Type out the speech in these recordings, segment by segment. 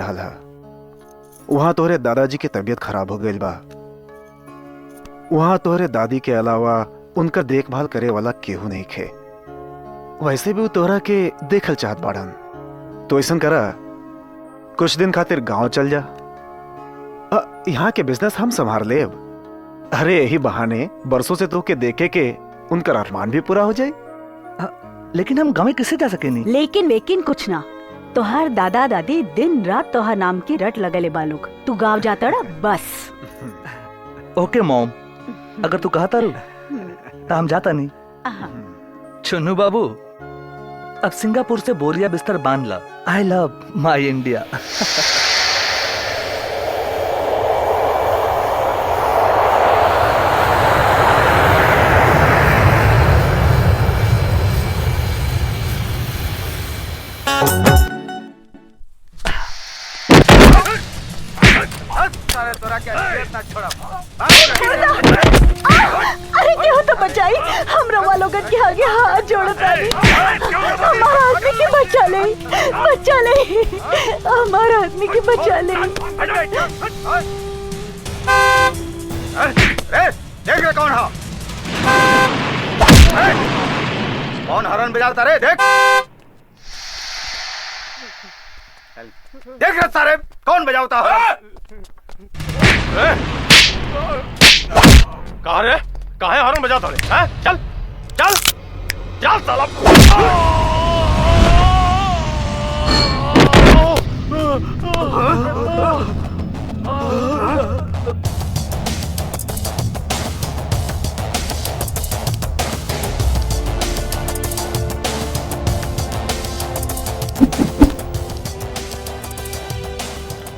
हाला वहां तोहरे दादाजी की तबीयत खराब हो गई बा। वहां तोहरे दादी के अलावा उनका देखभाल करे वाला केहू नहीं खे। वैसे भी वो तोहरा के देखल चाहत बाड़न, तो ऐसा करा कुछ दिन खातिर गांव चल जा। यहाँ के बिजनेस हम संभाल लेब। अरे यही बहाने बरसों से तो के देखे के उनका अरमान भी पूरा हो जाए। लेकिन हम गाँव में किससे जा सके नहीं। लेकिन कुछ ना, तोहार दादा दादी दिन रात तोहार नाम की रट लगले बालूक। तू गाँव जाता रहा बस। ओके मॉम, अगर तू कहता रू तो हम जाता नहीं। चुन्नू बाबू, अब सिंगापुर से बोरिया बिस्तर बांध ला। I love my India. अरे क्यों तो बचाई, हम रवा लोगन के आगे हाथ जोड़ता नहीं। हमारा आदमी की बचा ले, हमारा आदमी की बचा ले। देख रे कौन है? कौन हॉर्न बजाता रे? देख रहे सारे कौन बजाता है? कहाँ रे? कहाँ है हॉर्न बजाता रे? चल चल चल साला।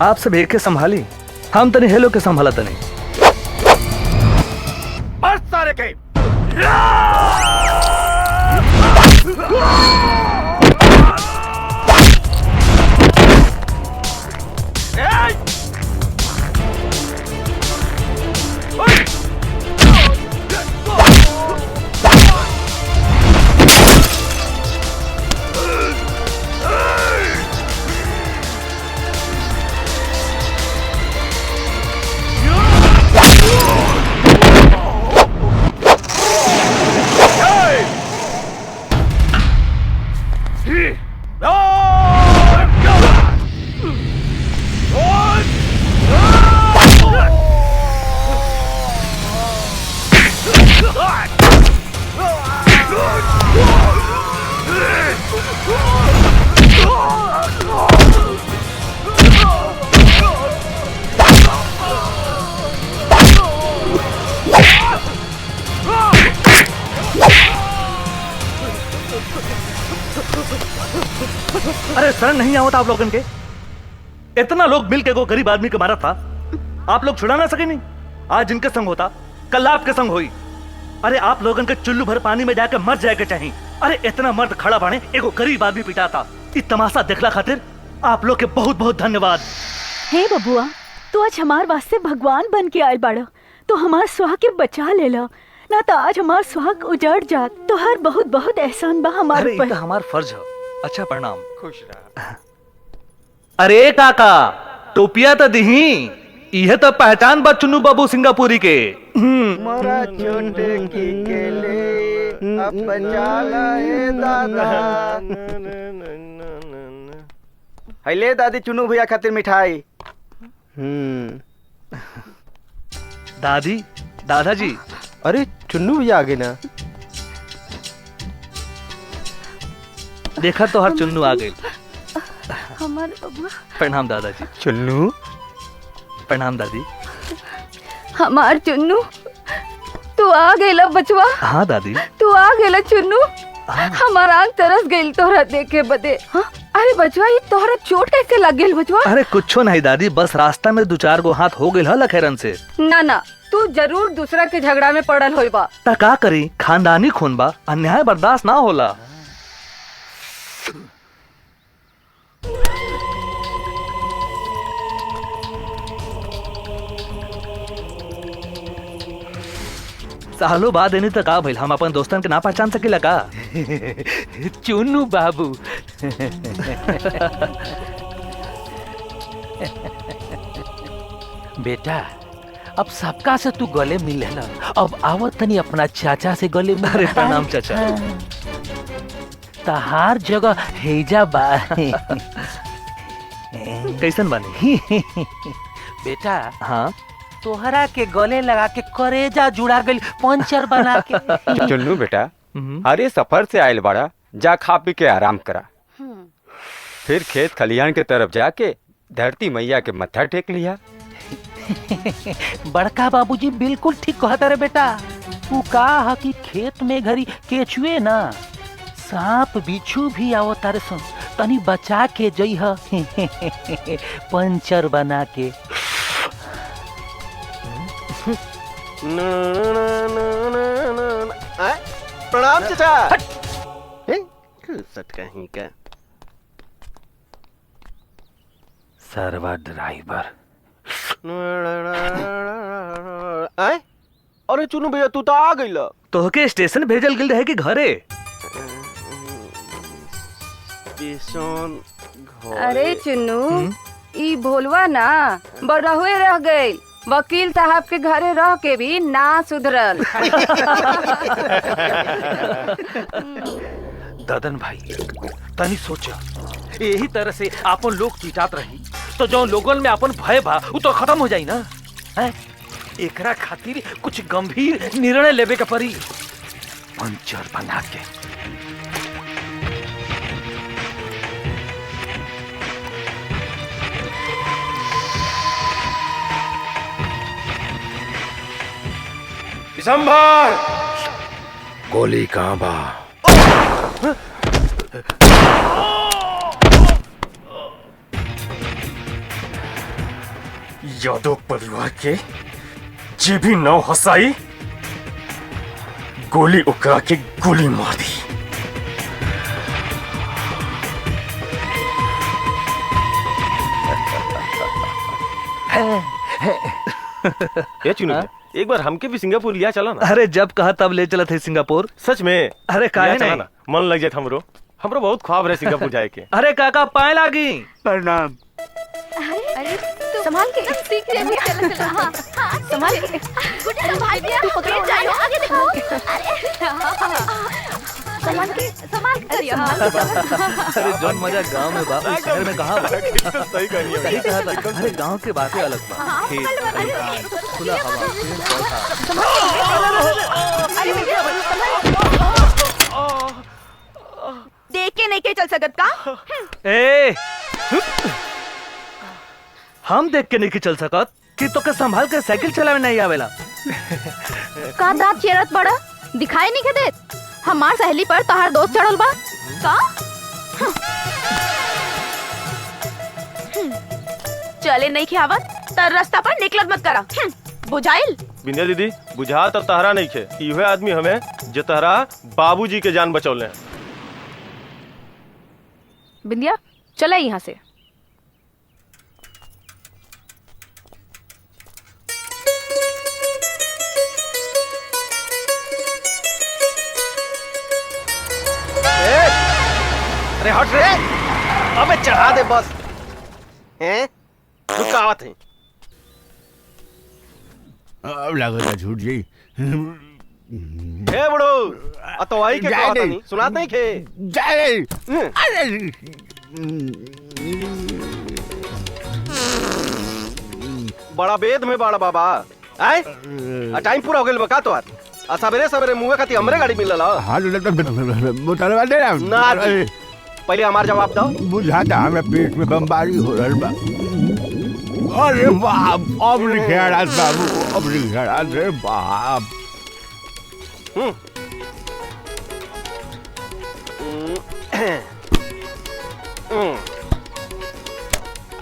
आप सब एक के संभाली, हम तनी हेलो के संभाला तनी। बस सारे के अरे शरण नहीं आवत आप लोगन के? इतना लोग मिल के को गरीब आदमी के मारा था, आप लोग छुड़ा ना सके नहीं। आज जिनके संग होता कल आपके संग होई। अरे आप लोगन के चुल्लू भर पानी में जाके मर जाए के चाहिए। अरे इतना मर्द खड़ा बाने एगो गरीब आदमी पिटा था। इस तमाशा देखला खातिर आप लोग के बहुत बहुत धन्यवाद। हे बबुआ, तू आज हमार वास्ते भगवान बन के आयल बाड़ा, तो हमार सुहाग के बचा लेला, ना तो आज हमार सुहाग उजड़ जात। तो हर बहुत बहुत एहसान बा हमारे ऊपर। हमार फर्ज है। अच्छा प्रणाम। खुश रहा। अरे काका, टोपिया तो दिही, यह तो पहचान बा चुन्नू बाबू सिंगापुरी के। मोरा छोटे की केले अब बचा लाए दादा। ले दादी चुन्नू भैया खातिर मिठाई। दादी, दादाजी। अरे चुन्नू भैया आ गए ना। देखा तो हर चुन्नू आ गई। हमारे बबुआ। प्रणाम दादाजी। चुन्नू। प्रणाम दादी। हमार चुन्नू, तू आ गेला बचवा। हाँ दादी। तू आ गेला चुन्नू। हमार आँख तरस गइल तोहरा देखे बदे। अरे बचवा, ये तोहरा चोट कैसे लग गेल बचवा? अरे कुछो नहीं दादी, बस रास्ता में 2-4 गो हाथ हो गइल हल लखेरन से। ना, तू जरूर दूसरा के झगड़ा में पड़ल होई बा। ता का करी, खानदानी खून बा, अन्याय बर्दाश्त ना होला। सालों बाद इन्हीं तक आ भइल, हम अपन दोस्तन के ना पहचान सकेला का? चुन्नू बाबू। बेटा अब सबका से तू गले मिल है, अब आवत तनी अपना चाचा से गले मिल। अरे प्रणाम चाचा। तहार जगह हेजा बा। कैसन बानी? बेटा हाँ तोहरा के गले लगा के करेजा जुड़ा गई पंचर बना के। चुन्नू बेटा, अरे सफर से आयल बड़ा, जा खा पी के आराम करा, फिर खेत खलिहान के तरफ जाके धरती मैया के मत्था टेक लिया। बड़का बाबूजी बिल्कुल ठीक कहता रे बेटा। तू का कि खेत में घरी केचुए ना सांप बिच्छू भी आओ तारे सन, तनी बचा के जइह पंचर बना के। प्रणाम चाचा। सट कहीं का सर्वा ड्राइवर। अरे चुनू भैया तू तो आ गइल। तोहके स्टेशन भेजल गेल रहे कि घरे? स्टेशन अरे चुन्नू ई भोलवा ना बरहुए रह गई, वकील साहब के घरे रह के भी ना सुधरल। ददन भाई तनी सोचा, यही तरह से अपन लोग पीटात रही तो जो लोगन में अपन भय बा वो तो खत्म हो जाई ना। है एकरा खातिर कुछ गंभीर निर्णय लेवे के पड़ी। पंचर बना के दिसंबर गोली कहाँ बा? यादव परिवार के जे भी नौ हसाई गोली उकरा के गोली मार दी। ये चुनू एक बार हमके भी सिंगापुर लिया चला ना। अरे जब कहा तब ले चला थे सिंगापुर। सच में? अरे काहे चला नहीं? ना, मन लग जाए हमरो बहुत ख्वाब रहे सिंगापुर जाए के। अरे काका पाए लागी। प्रणाम। अरे संभाल के सीख रे भी चला चला। हां संभाल के गुड्डी संभाल के तू पकड़ जाओ आगे देखो। संभाल के अरे जौन मजा गांव में बा उस शहर में कहाँ बा? सही कहानी है। सही कहा था। अरे गांव के बातें अलग बा। खेत, खलिहान, खुला हवा, पेड़ पौधा। देख के नहीं के चल सकत का? ए हम देख के नहीं चल सकत कि तो के संभाल के साइकिल चलावे नहीं आवेला। का दांत चेरत बड़ा दिखाई नहीं के देत? हमार सहेली पर तहार दोस्त चढ़ल बा का? चले नहीं खियावत तर रास्ता पर निकलत मत करा। बुझाइल? बिंदिया दीदी बुझा तो तहरा नहीं खे, इहे आदमी हमें जो तहरा बाबूजी के जान बचौले हैं। बिंदिया चला यहाँ से। अरे हट रे, अबे चढ़ा दे बस। हैं रुकावत है। अब लगता झूठ जी। हे बड़ो अतवाई के कहत नहीं सुनात नहीं खे। जाए। अरे बड़ा वेद में बड़ा बाबा आए टाइम पूरा हो गेल बका तो आ सवेरे सवेरे मुंह खाती हमरे गाड़ी मिलल हाल मुतलवा दे ना जी। पहले हमार जवाब दो। बुझाता हमें पेट में बमबारी हो रहल बा। अरे बाप अब लिखेड़ा बाबू, अब लिखेड़ा रे बाप।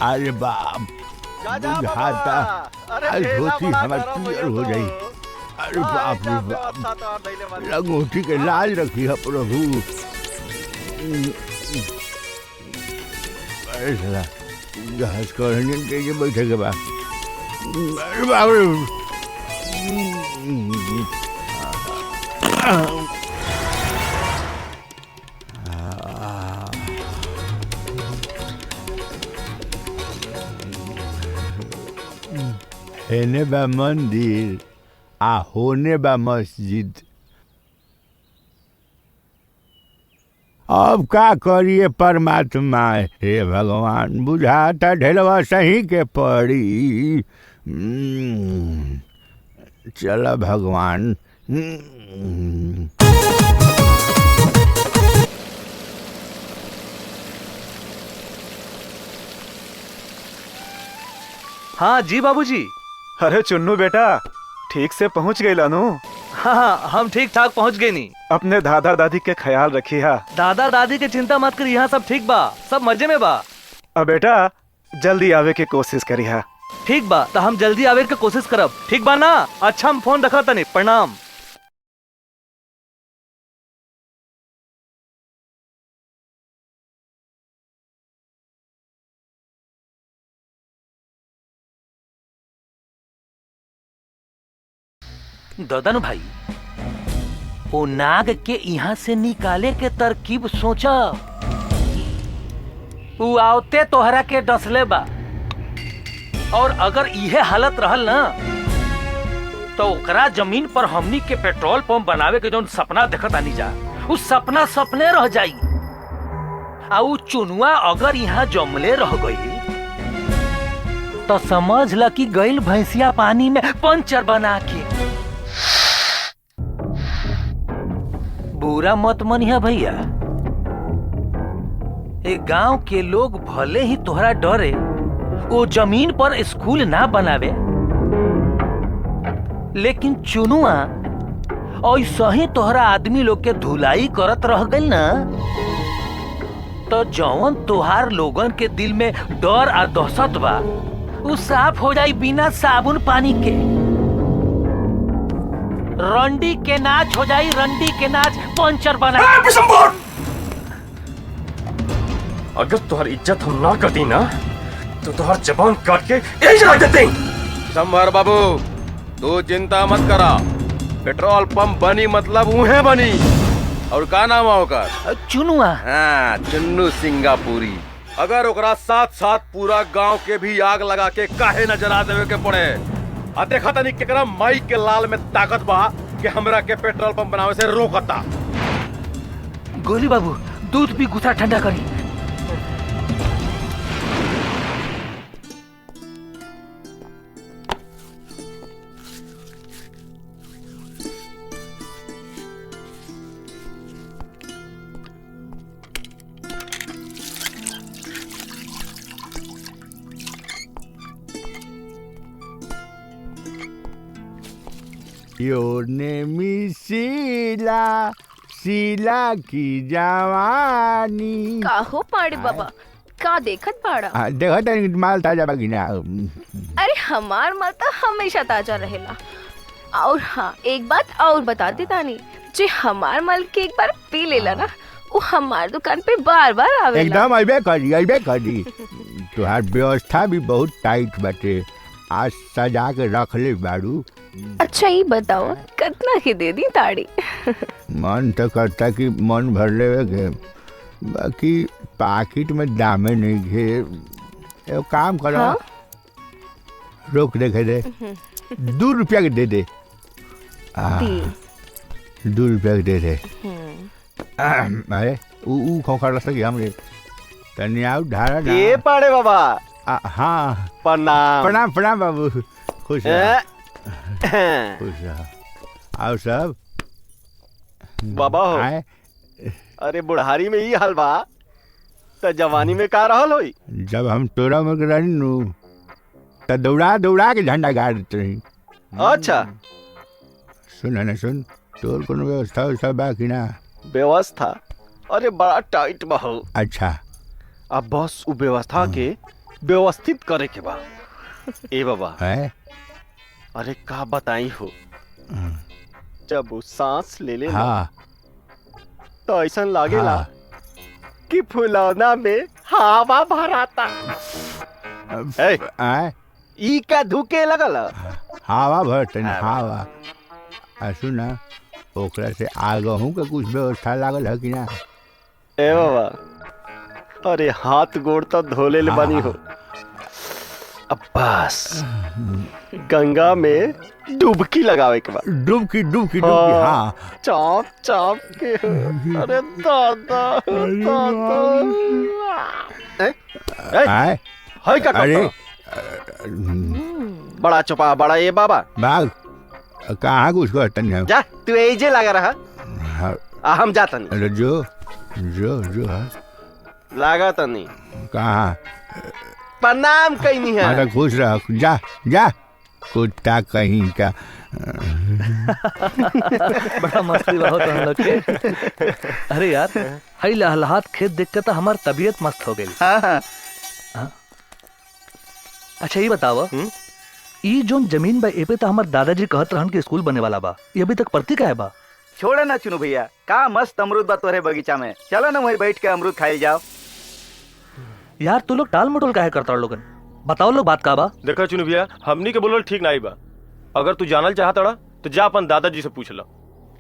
अरे बाप बुझाता आज धोती हमार क्लियर हो जाई। अरे बाप रे बाप, लंगोटी के लाज रखी है प्रभु। अरे साला घास को रंजन के ये बैठे के बाद अरे बाप रे। हेने बा मंदिर आ होने बा मस्जिद। अब का करिए परमात्मा, हे भगवान, बुझाता ढेलवा सही के पड़ी। चल भगवान। हाँ जी बाबूजी। अरे चुन्नू बेटा, ठीक से पहुंच गई लानू। हाँ हम ठीक ठाक पहुंच गए नी। अपने दादा दादी के ख्याल रखी हा। दादा दादी के चिंता मत करी, यहाँ सब ठीक बा, सब मजे में बा। अब बेटा जल्दी आवे के कोशिश करी हा। ठीक बा, तो हम जल्दी आवे के कोशिश करब, ठीक बा ना? अच्छा हम फोन रखा तनी, प्रणाम। ददन भाई, ओ नाग के यहाँ से निकाले के तरकीब सोचा। उ आवते तोहरा के डसले बा, और अगर इहे हालत रहल ना तो ओकरा जमीन पर हमनी के पेट्रोल पंप बनावे के जौन सपना देखत आनी जा, उ सपना सपने रह जाई। आ उ चुनुआ अगर यहाँ जमले रह गई तो समझ ल कि गइल भैंसिया पानी में पंचर बना के। बुरा मत मनिया भैया, एक गांव के लोग भले ही तोहरा डरे वो जमीन पर स्कूल ना बनावे, लेकिन चुनुआ ऐसा ही तोहरा आदमी लोग के धुलाई करत रह गइल ना, तो जौन तोहार लोगन के दिल में डर आ दहशत बा उ साफ हो जाई बिना साबुन पानी के। रंडी के नाच हो जाई, रंडी के नाच पंचर बना। अगर तुहार इज्जत हम ना करती ना तो तुहार जबान काट के यही जला देते। संभर बाबू, तू चिंता मत करा, पेट्रोल पंप बनी मतलब उहे बनी। और का नाम है ओकर? चुनुआ। हाँ, चुन्नू सिंगापुरी। अगर ओकरा साथ साथ पूरा गांव के भी आग लगा के काहे न जला देवे के पड़े। आ देखा तनी केकरा माई के लाल में ताकत बा कि हमरा के पेट्रोल पंप बनावे से रोकता। गोली बाबू, दूध भी गुस्सा ठंडा करी। Your name is Sheela, Sheela की जवानी। काहो पाड़े बाबा, का देखत पाड़ा? देखा तनी माल ताजा बाकी ना। अरे हमार माल तो हमेशा ताजा रहेला। और हाँ, एक बात और बता दे तानी, जे हमार माल के एक बार पी लेला ना, वो हमार दुकान पे बार बार आवेला। एकदम अइबे करी, अइबे करी। तुहार व्यवस्था भी बहुत टाइट बाटे, आज सजा के रख ले बाड़ू। अच्छा ये बताओ, कितना की दे दी ताड़ी? मन तो करता कि मन भर लेवे के, बाकी पाकिट में दामे नहीं घे। एगो काम करो, हाँ? रोक देखे दे, 2 रुपया के दे दे। 2 रुपया के दे दे। अरे ऊ खोखा सके हमरे तनी आउ ढारा ना। ये पाड़े बाबा। हाँ प्रणाम। प्रणाम प्रणाम बाबू, खुश रह। खुश रह। आओ सब बाबा हो। अरे बुढ़ारी में ही हाल बा, तो जवानी में का रहल होई? जब हम तोरा में रहनी नु तो दौड़ा दौड़ा के झंडा गाड़ देते रही। अच्छा सुन ना सुन, तोर कोनो व्यवस्था बा कि ना? व्यवस्था? अरे बड़ा टाइट बा हो। अच्छा, अब बस उ व्यवस्था के व्यवस्थित करे के बा। ए बाबा है? अरे का बताई हो, जब वो सांस ले ले हाँ तो ऐसा लागेला कि फुलौना में हवा भराता। ई का धुके लगल? हवा भरते हवा। सुना, ओकरा से आगहू के कुछ व्यवस्था लागल है कि ना? ए बाबा, अरे हाथ गोड़ तो धोले ले बनी हो, अब्बास गंगा में डुबकी लगावे के बाद डुबकी डुबकी डुबकी हाँ चाप चाप के अरे दादा आए हाय का अरे बड़ा चुपा बड़ा ये बाबा बाग कहाँ कुछ करता नहीं जा तू एजे लगा रहा हम जाता नहीं अरे जो जो जो लगा तो नहीं कहाँ प्रणाम कहीं नहीं है माता खुश रह जा जा कुत्ता कहीं का बड़ा मस्ती बहुत हम लोग के। अरे यार हई लहलहात खेत देख के तो हमार तबीयत मस्त हो गई। हाँ? अच्छा ये बताओ ई जोन जमीन बा ए पे तो हमार दादाजी कहत रहन कि स्कूल बने वाला बा, ये अभी तक पड़ती का है बा? छोड़े ना चुनू भैया, का मस्त अमरूद बा तोरे बगीचा में, चलो ना वहीं बैठ के अमरूद खाई जाओ। यार तू लोग टाल मटोल काहे करता लोगन, बताओ लोग बात का बा? देखा चुनू भैया, हमनी के बोलल ठीक ना बा। अगर तू जानल चाहता तो जा अपन दादाजी से पूछ लो।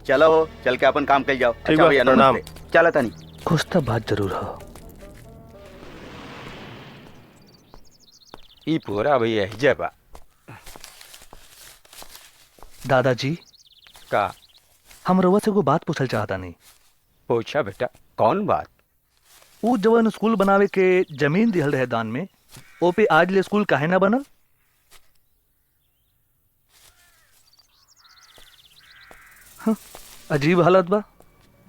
चलो चल के अपन काम कर जाओ। ठीक बा, प्रणाम। चलो तनी कुछ तो बात जरूर हो। ई पूरा भैया हिजे बा। दादाजी का हम रउआ से को बात पूछल चाहता नहीं। पूछा बेटा, कौन बात? वो जवन स्कूल बनावे के जमीन दिहल रहे दान में, ओ पे आज ले स्कूल काहे ना बनल? हाँ, अजीब हालत बा,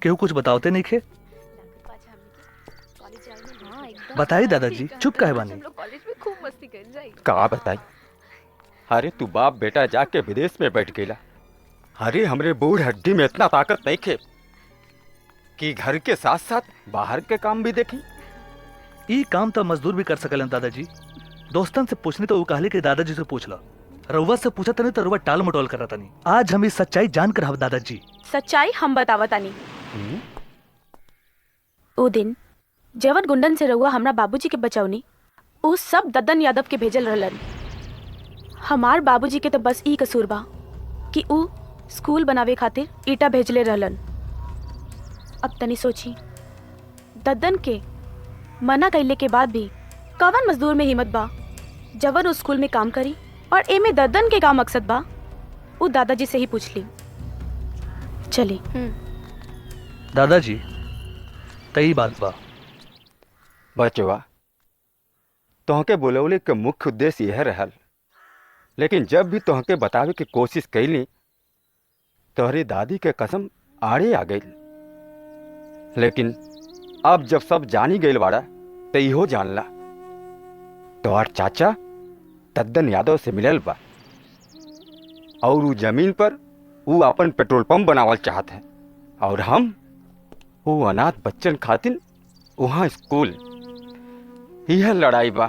केहू कुछ बताओते नहीं खे। बताई दादाजी, चुप काहे बानी? का बताई? अरे तू बाप बेटा जाके विदेश में बैठ गेला। अरे हमरे बूढ़ हड्डी में इतना ताकत नहीं खे कि घर के साथ साथ बाहर के काम भी देखी। ई काम तो मजदूर भी कर सकलन दादाजी। दोस्तन से पूछने तो वो कहले कि दादाजी से पूछ लो। रउआ से पूछा तनी तो रउआ टाल मटोल कर तनी। आज हम इस सच्चाई जान कर दादाजी। सच्चाई हम बतावा तानी। ओ दिन जवन गुंडन से रउआ हमरा बाबूजी के बचौनी, उ सब दद्दन यादव के भेजल रहलन। हमार बाबूजी के तो बस ई कसूर बा कि उ स्कूल बनावे खातिर ईटा भेजले रहलन। अब तनी सोची, दद्दन के मना कैले के बाद भी कवन मजदूर में हिम्मत बा जवन उस स्कूल में काम करी, और एमे दद्दन के का मकसद बा उ दादाजी से ही पूछ ली। चली। दादाजी तई बात बा। बचवा तोहके बुलौले के मुख्य उद्देश्य यह रहल, लेकिन जब भी तोहके बतावे की कोशिश कैली तोहरी दादी के कसम आड़े आ गई। लेकिन अब जब सब जानी गई बाड़ा तो इहो जानला तोहर चाचा दद्दन यादव से मिलल बा, और उ जमीन पर उ अपन पेट्रोल पंप बनावल चाहत है, और हम वो अनाथ बच्चन खातिर वहाँ स्कूल। यह लड़ाई बा,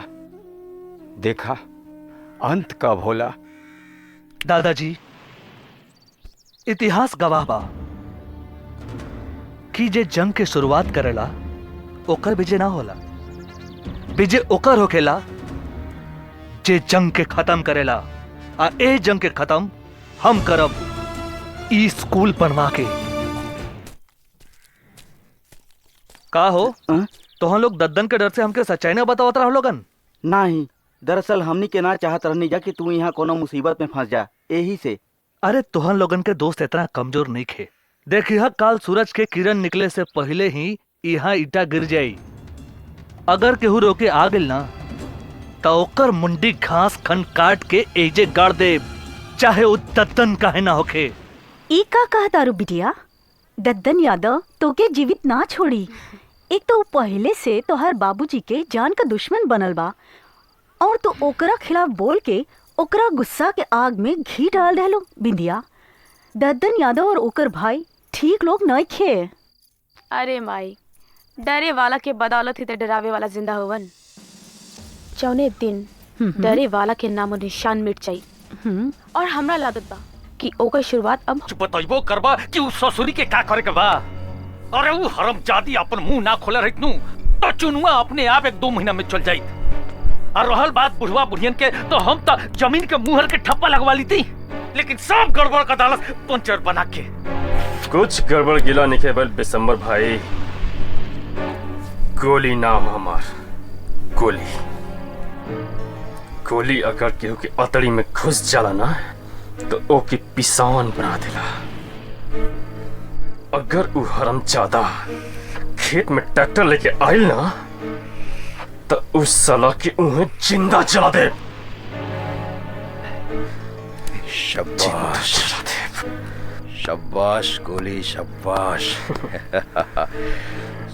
देखा अंत कब होला। दादाजी इतिहास गवाह बा कि जे जंग के शुरुआत करेला ओकर विजय ना होला, विजय ओकर होखेला जे जंग के खत्म करेला। आ ए जंग के खत्म हम करब ई स्कूल बनवा के। का हो तो हम लोग दद्दन के डर से हमके सच्चाई ना बतावत रहा लोगन? नहीं, दरअसल हमनी के ना चाहत रहनी जा कि तू यहाँ कोनो मुसीबत में फंस जा, यही से। अरे तुहन लोगन के दोस्त इतना कमजोर नहीं खे। देखिए काल सूरज के किरण निकले से पहले ही यहाँ ईटा गिर जाई। अगर केहू रोके आ गइल ना तो ओकर मुंडी घास खन काट के एजे गाड़ दे, चाहे वो दद्दन काहे ना होखे। ई का कहा तारू बिटिया, दद्दन यादव तोके जीवित ना छोड़ी। एक तो पहले से तोहर बाबूजी के जान का दुश्मन बनल बा, और तो ओकरा खिलाफ बोल के ओकरा गुस्सा के आग में घी डाल देलो। बिंदिया, दद्दन यादव और ओकर भाई ठीक लोग नहीं खे। अरे माई, डरे वाला के बदौलत ही तो डरावे वाला जिंदा होवन। चौने दिन डरे वाला के नामो निशान मिट जाई। और हमरा लागत बा कि ओकर शुरुआत अब बताइबो करबा कि उस ससुरी के का करे के बा। अरे वो हरामजादी अपन मुंह ना खोले रहित नु तो चुनुआ अपने आप 1-2 महीना में चल जाइत। और रहल बात बुढ़वा बुढ़ियन के, तो हम तो जमीन के मुहर के ठप्पा लगवा ली थी, लेकिन सब गड़बड़ का दालस पंचर बना के। कुछ गड़बड़ गिला नहीं है बिसम्बर भाई। गोली नाम हमार, गोली गोली अगर केहू के अतड़ी में घुस जाला ना तो ओके पिसान बना देला। अगर उ हरामजादा खेत में ट्रैक्टर लेके आइल ना तो उस साला के उन्हें जिंदा जला दे। शाबाश शाबाश गोली शाबाश।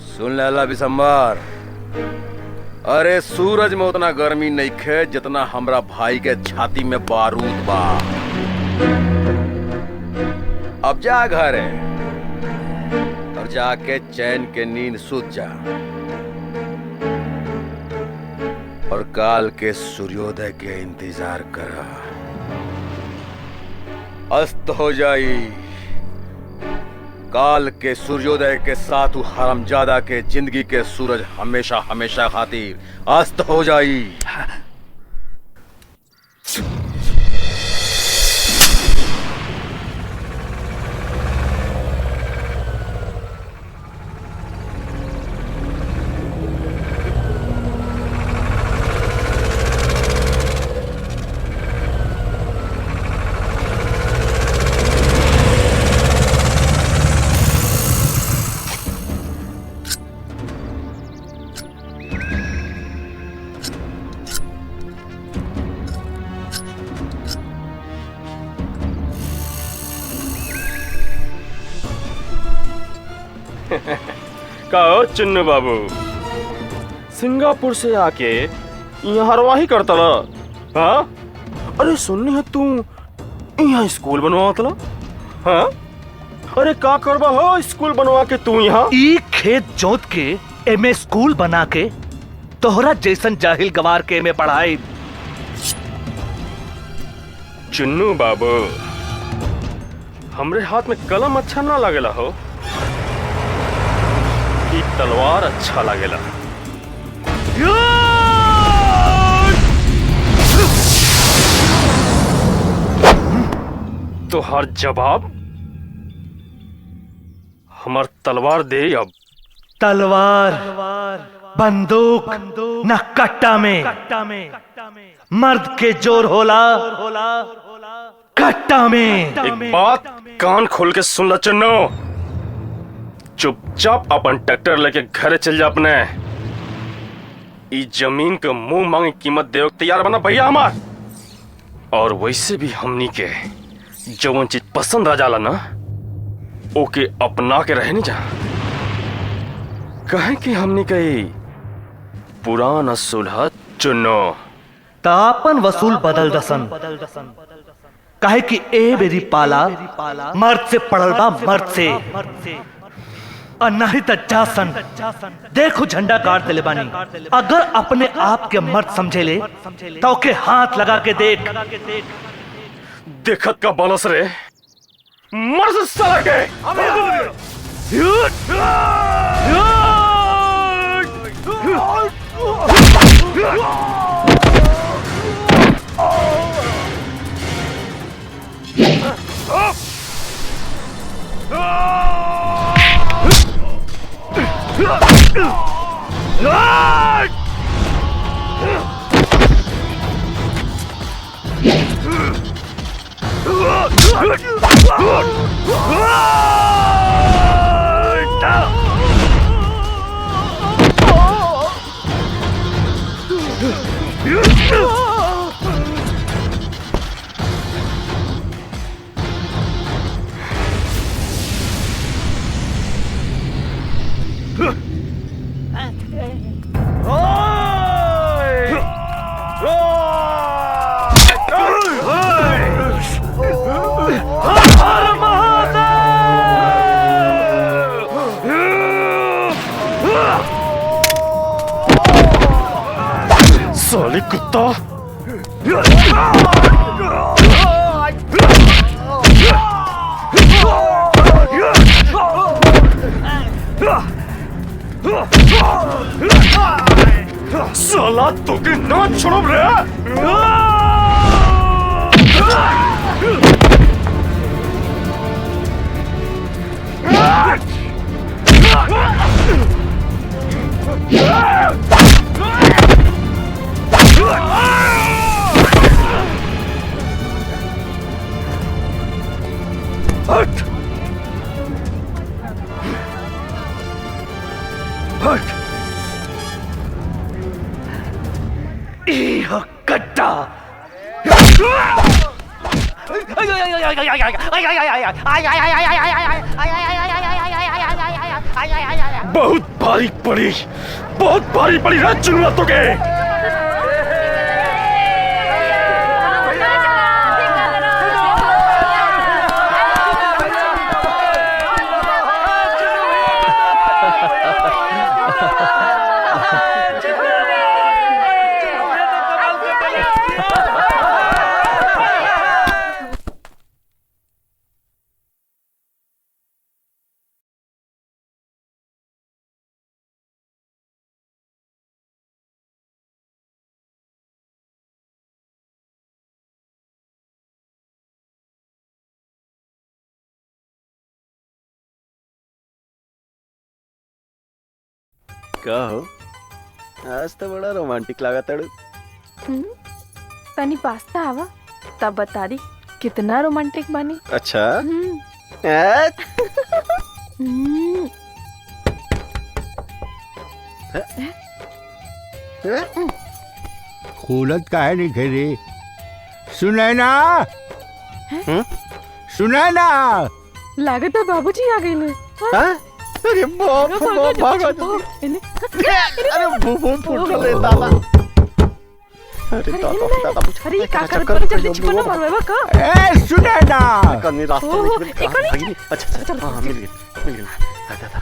सुन लेला बिसम्बर, अरे सूरज में उतना गर्मी नहीं खे जितना हमरा भाई के छाती में बारूद बा। अब जा घरे और जाके चैन के नींद सूत जा और काल के सूर्योदय के इंतजार करा। अस्त हो जाई काल के सूर्योदय के साथ हरामजादा के जिंदगी के सूरज हमेशा हमेशा खातिर अस्त हो जाई। कहो चुन्नू बाबू, सिंगापुर से आके यहाँ हरवाही करता ला? हाँ? अरे सुननी है तू यहाँ स्कूल बनवा तला? हाँ? अरे का करवा हो स्कूल बनवा के तू यहाँ? ई खेत जोत के एमे स्कूल बना के तोहरा जैसन जाहिल गवार के एमे पढ़ाई। चुन्नू बाबू, हमरे हाथ में कलम अच्छा ना लगेला हो, ई तलवार अच्छा लगेला। तो हर जवाब हमार तलवार दे। अब तलवार बंदूक न कट्टा में मर्द के जोर होला कट्टा में। एक बात कान खोल के सुन ला चुन्नू, चुपचाप अपन ट्रैक्टर लेके घरे चल जा अपने। इस जमीन के मुंह मांगी कीमत देव तैयार बना भैया हमार। और वैसे भी हमनी के जवन चीज पसंद आ जाला ना ओके अपना के रहे नहीं जा। कहे कि हमनी के पुराना सुलह चुनो तापन वसूल बदल दसन। कहे कि ए बेरी पाला मर्द से पड़ल बा मर्द से और नहीं तो जासन। देखो झंडा गाड़ दिले बानी। अगर अपने आप के मर्द समझे ले तो के हाथ लगा के देख। देखत का बलस रे मर्द साला के। साले कुत्ता। साला तोके ना छोड़ब रे। यह गड्ढा बहुत भारी पड़ी, बहुत भारी पड़ी ना चुनवा तो के। का हो आज तो बड़ा रोमांटिक लगा तड़ू। तनी पास्ता आवा तब बता दी कितना रोमांटिक बनी। अच्छा खोलत काहे नहीं खेरे? सुने ना सुने ना। लागत है बाबूजी आ गए। अरे बाप रे भागा जल्दी। अरे भूत फुट ले दादा। अरे दादा अरे का कर पर जल्दी छिपना मरवेबा का। ए सुने ना। कन्नी रास्ते में भागी। अच्छा चल हां मिल गया दादा।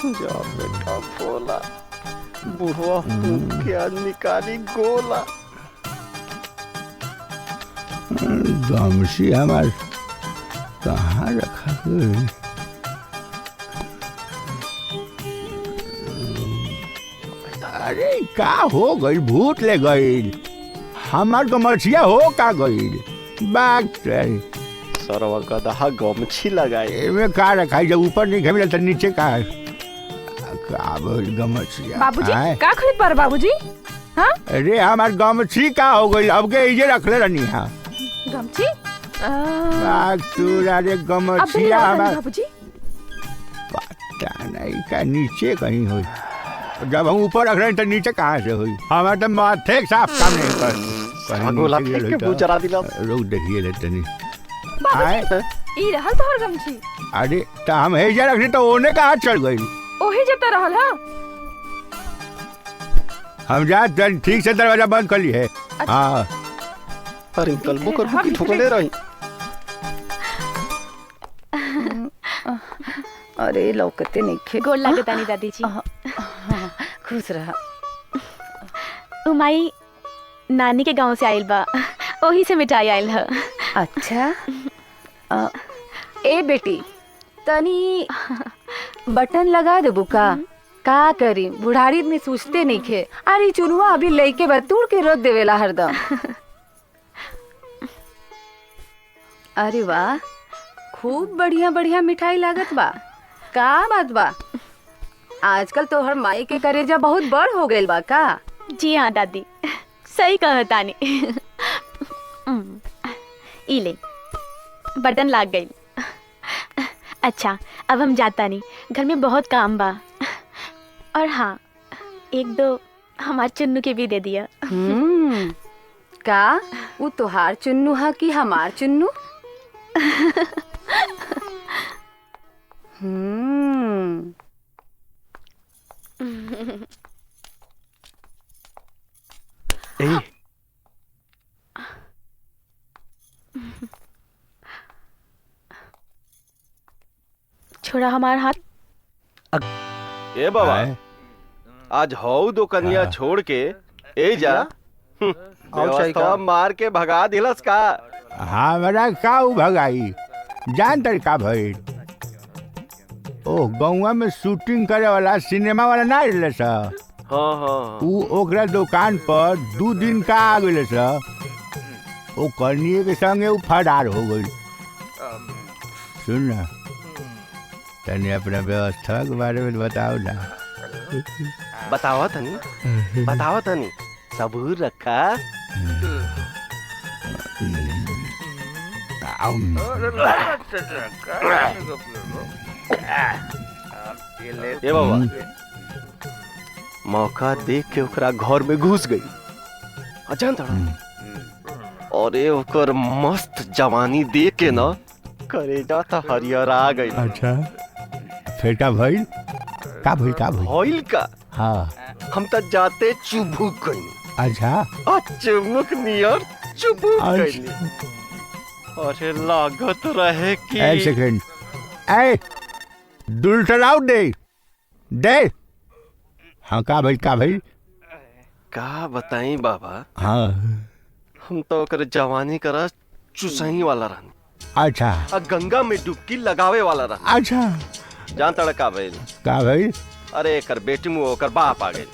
जा बेटा बोला बुढ़वा क्या निकाली गोला। गमछी हमार कहाँ रखा गई? अरे का हो गई? भूत ले गई हमार गमछिया हो का गई? बात सरवा गधा गमछी लगाए में का रखा है? जब ऊपर नहीं घमेला तो नीचे का बोल गमछिया? बाबूजी का खरीद पर बाबूजी? हाँ अरे हमार गमछी का हो गई? अब के इजे रखले रहनी है गमछी। अरे गमछिया हमार बाबूजी पता नहीं का नीचे कहीं हुई। जब हम ऊपर रख रहे हैं तो नीचे कहाँ से हुई? हमारे तो माथे साफ काम नहीं कर। रोक देखिए लेते नहीं। ई रहल तोहर गमछी। अरे तो हम हेजा रखनी तो ओने कहाँ चल गई? ओही जता रहल हा। हम जा ठीक से दरवाजा बंद कर ली है। हाँ अरे कल बुकर बुकी ठोकले रही। अरे लौकते नहीं खे। गोड़ लागता नहीं दादी जी। खुश रहा। उमाई नानी के गांव से आइल बा, ओही से मिठाई आइल है। अच्छा ए बेटी तनी बटन लगा देबू का करी? बुढ़ारी में सोचते नहीं खे। अरे चुनुआ अभी लइके बतूड़ के रख देवेला हरदम। अरे वाह खूब बढ़िया बढ़िया मिठाई लागत बा। का बात बा? आजकल तो हर माई के करेजा बहुत बड़ हो गइल बा का? जी हाँ दादी सही कहतानी। ई ले बटन लाग गई। अच्छा अब हम जाता नहीं, घर में बहुत काम बा। और हाँ एक दो हमार चुन्नू के भी दे दिया। का वो तोहार चुन्नू है कि हमार चुन्नू? छोड़ा हमार हाथ। ए बाबा आज हौ दो कन्या छोड़ के ए जा व्यवस्था मार के भगा दिलस का। हमारा का भगाई जान तर का भइल? ओ गौवा में शूटिंग करे वाला सिनेमा वाला ना रहले सा। हाँ हाँ ऊ ओकरा दुकान पर 2 दिन का आ गइले सा। ओ कन्या के संगे ऊ फरार हो गइल। सुन ना तने अपना व्यवस्था के बारे में बताओ ना। बताओ तनी सबूर रखा। ए बाबा मौका देख के ओकरा घर में घुस गई अजान तड़ा और ए ओकर मस्त जवानी देख के ना करेजा था हरियर आ गई। अच्छा फिर का भइल का भइल होइल का हाँ हम तो जाते चुभुक गई। अच्छा चुमुक नियर चुभुक गई। अरे लागत रहे कि एक सेकंड ए दुल चलाओ दे हाँ का भाई का बताई बाबा। हाँ हम तो ओकर जवानी करा चुसही वाला रहनी। अच्छा आ गंगा में डुबकी लगावे वाला रहनी। अच्छा जान तड़ का भइल अरे एकर बेटी मुँह ओकर बाप आ गई।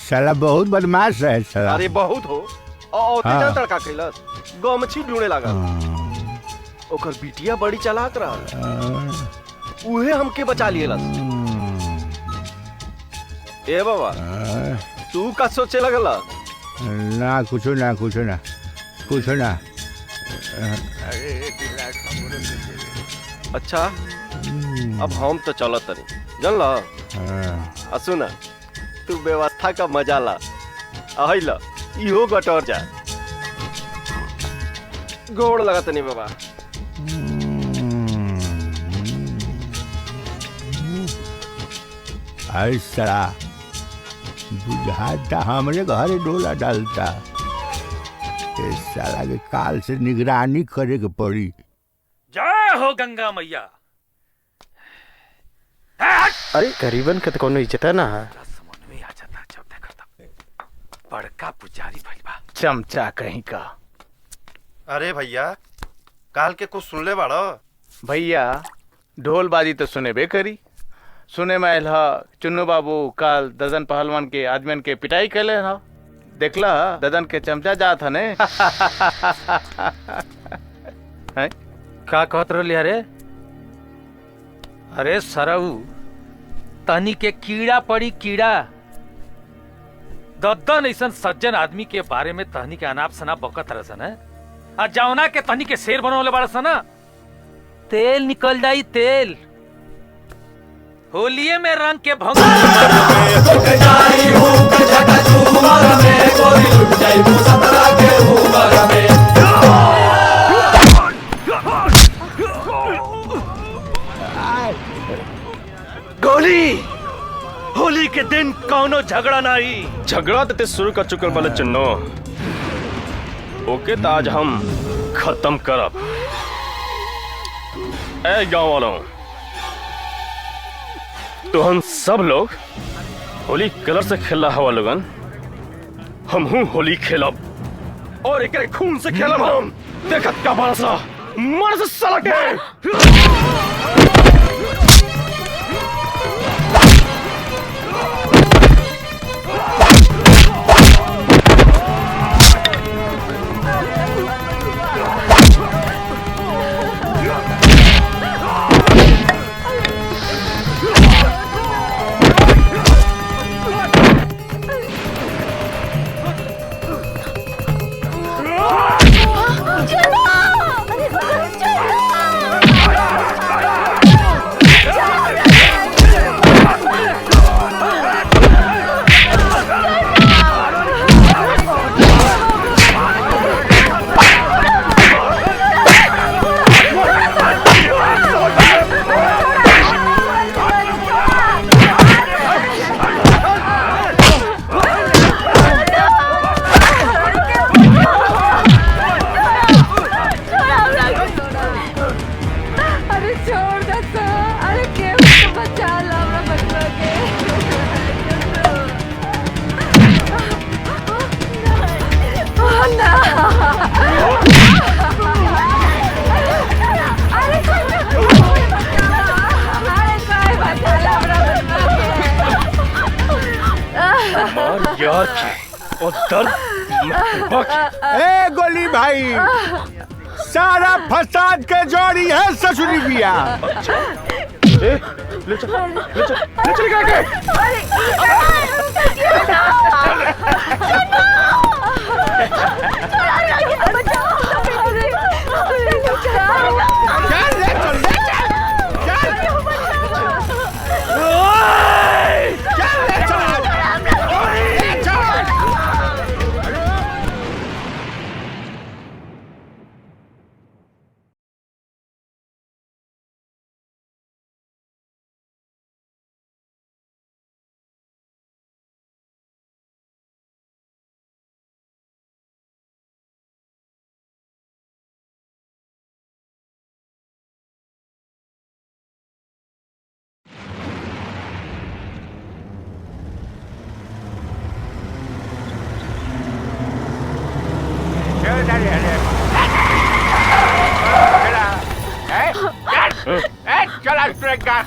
साला बहुत बदमाश है साला। अरे बहुत हो और हाँ। जान तड़ का कैलस गमछी ढूंढे लगा। ओकर बिटिया बड़ी चालाक रहा उहे हमके बचा लियलस। ए बाबा तू का सोचे लगला? ना कुछ ना अच्छा अब हम तो चलत तनी जानला। सुना तू व्यवस्था का मजा ला अहिला इहो गटोर जा गोड़ लगा तनी बाबा। ऐसा बुझाता हमरे घरे डोला डालता इस साला के काल से निगरानी करे के पड़ी। जय हो गंगा मैया। अरे गरीबन के तो कोनो इज्जत है ना। समझ में आ जाता जब देखता बड़का पुजारी भइल बा चमचा कहीं का। अरे भैया काल के कुछ सुन ले बाड़ो? भैया ढोल बाजी तो सुनेबे करी। सुने में आयल चुन्नू बाबू काल ददन पहलवान के आदमियन के पिटाई कैले ह। देखला ददन के चमचा जात है ने। का कहत रहली? अरे सरऊ तनी के कीड़ा पड़ी कीड़ा। ददन ऐसा सज्जन आदमी के बारे में तहनी के अनाप शनाप बकत रसन है। आ जौना के तहनी के शेर बनवले बाड़ सन तेल निकल जाई तेल। होलिये में रंग के भंग गोली होली के दिन कौनो झगड़ा नहीं। झगड़ा तो शुरू कर चुकल वाले चन्नो ओके तो आज हम खत्म करब। ए गांव वालों तो हम सब लोग होली कलर से खेला हवा लोगन। हम हूँ होली खेलब और एक खून से खेलब। हम देखत का बड़ा सा मर से साला के। ए गोली भाई सारा फसाद के जोड़ी है ससुरी बिया। ले चल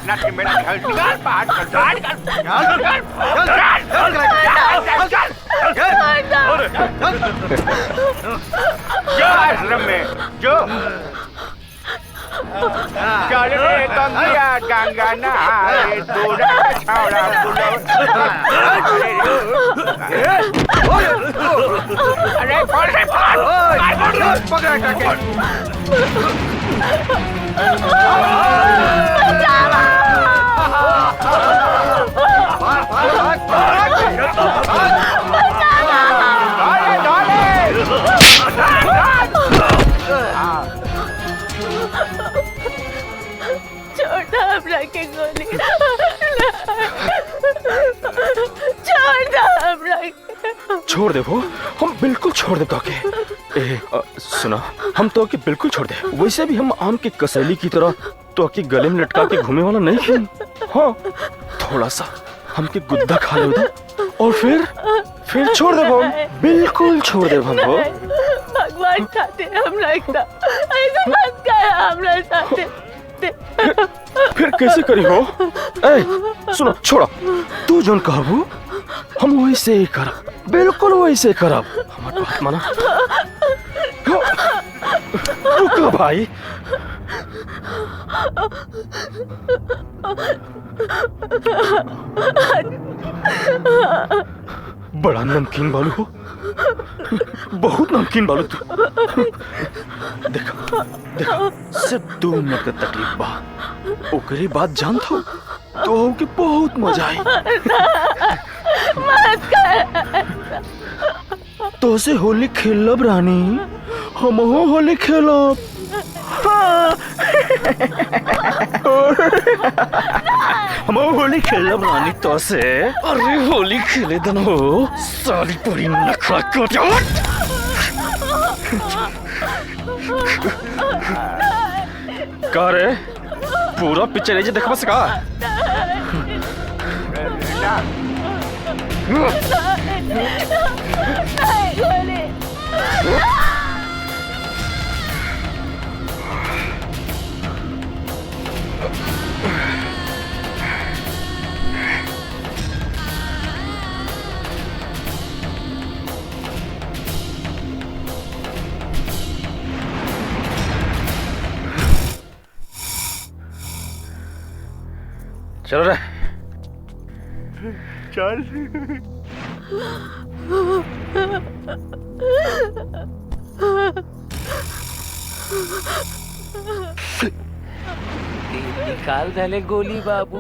नाथ के मेरा घर निकाल बाहर कर जो आश्रम में जो चल रे गंगा गंगा नहाए दूरा छावड़ा अरे पकड़ छोड़ हमरा के गोली छोड़ हमरा के। छोड़ दे वो, हम बिल्कुल छोड़ दे तोके। सुना, हम तो के बिल्कुल छोड़ दे। वैसे भी हम आम की कसैली की तरह तो के गले में लटका के घूमे वाला नहीं है। हाँ, थोड़ा सा हमके गुद्दा खा ले दो और फिर छोड़ दे वो, बिल्कुल छोड़ दे हमको। भगवान खाते हमरा एकटा ऐसा मत कर हमरा साथे। फिर कैसे करी हो? ए, सुनो, छोड़ो, तू जोन कहबू हम वैसे ही करब, बिल्कुल वैसे करब। हमार बात माना। रुको भाई। बड़ा नमकीन बालू हो, बहुत नमकीन बालू तू। देखो देखो, सिर्फ 2 मिनट का तकलीफ बा, ओकरे बाद जान था तो के बहुत मजा आई। मत कर। तो से होली खेलब रानी, हम होली खेलब। हम होली खेलब रानी तो से। अरे होली खेले दन हो, सारी पूरी नखरा को का रे, पूरा पिक्चर जे देखबा सका। चलो रे, चल। निकाल डाले गोली बाबू।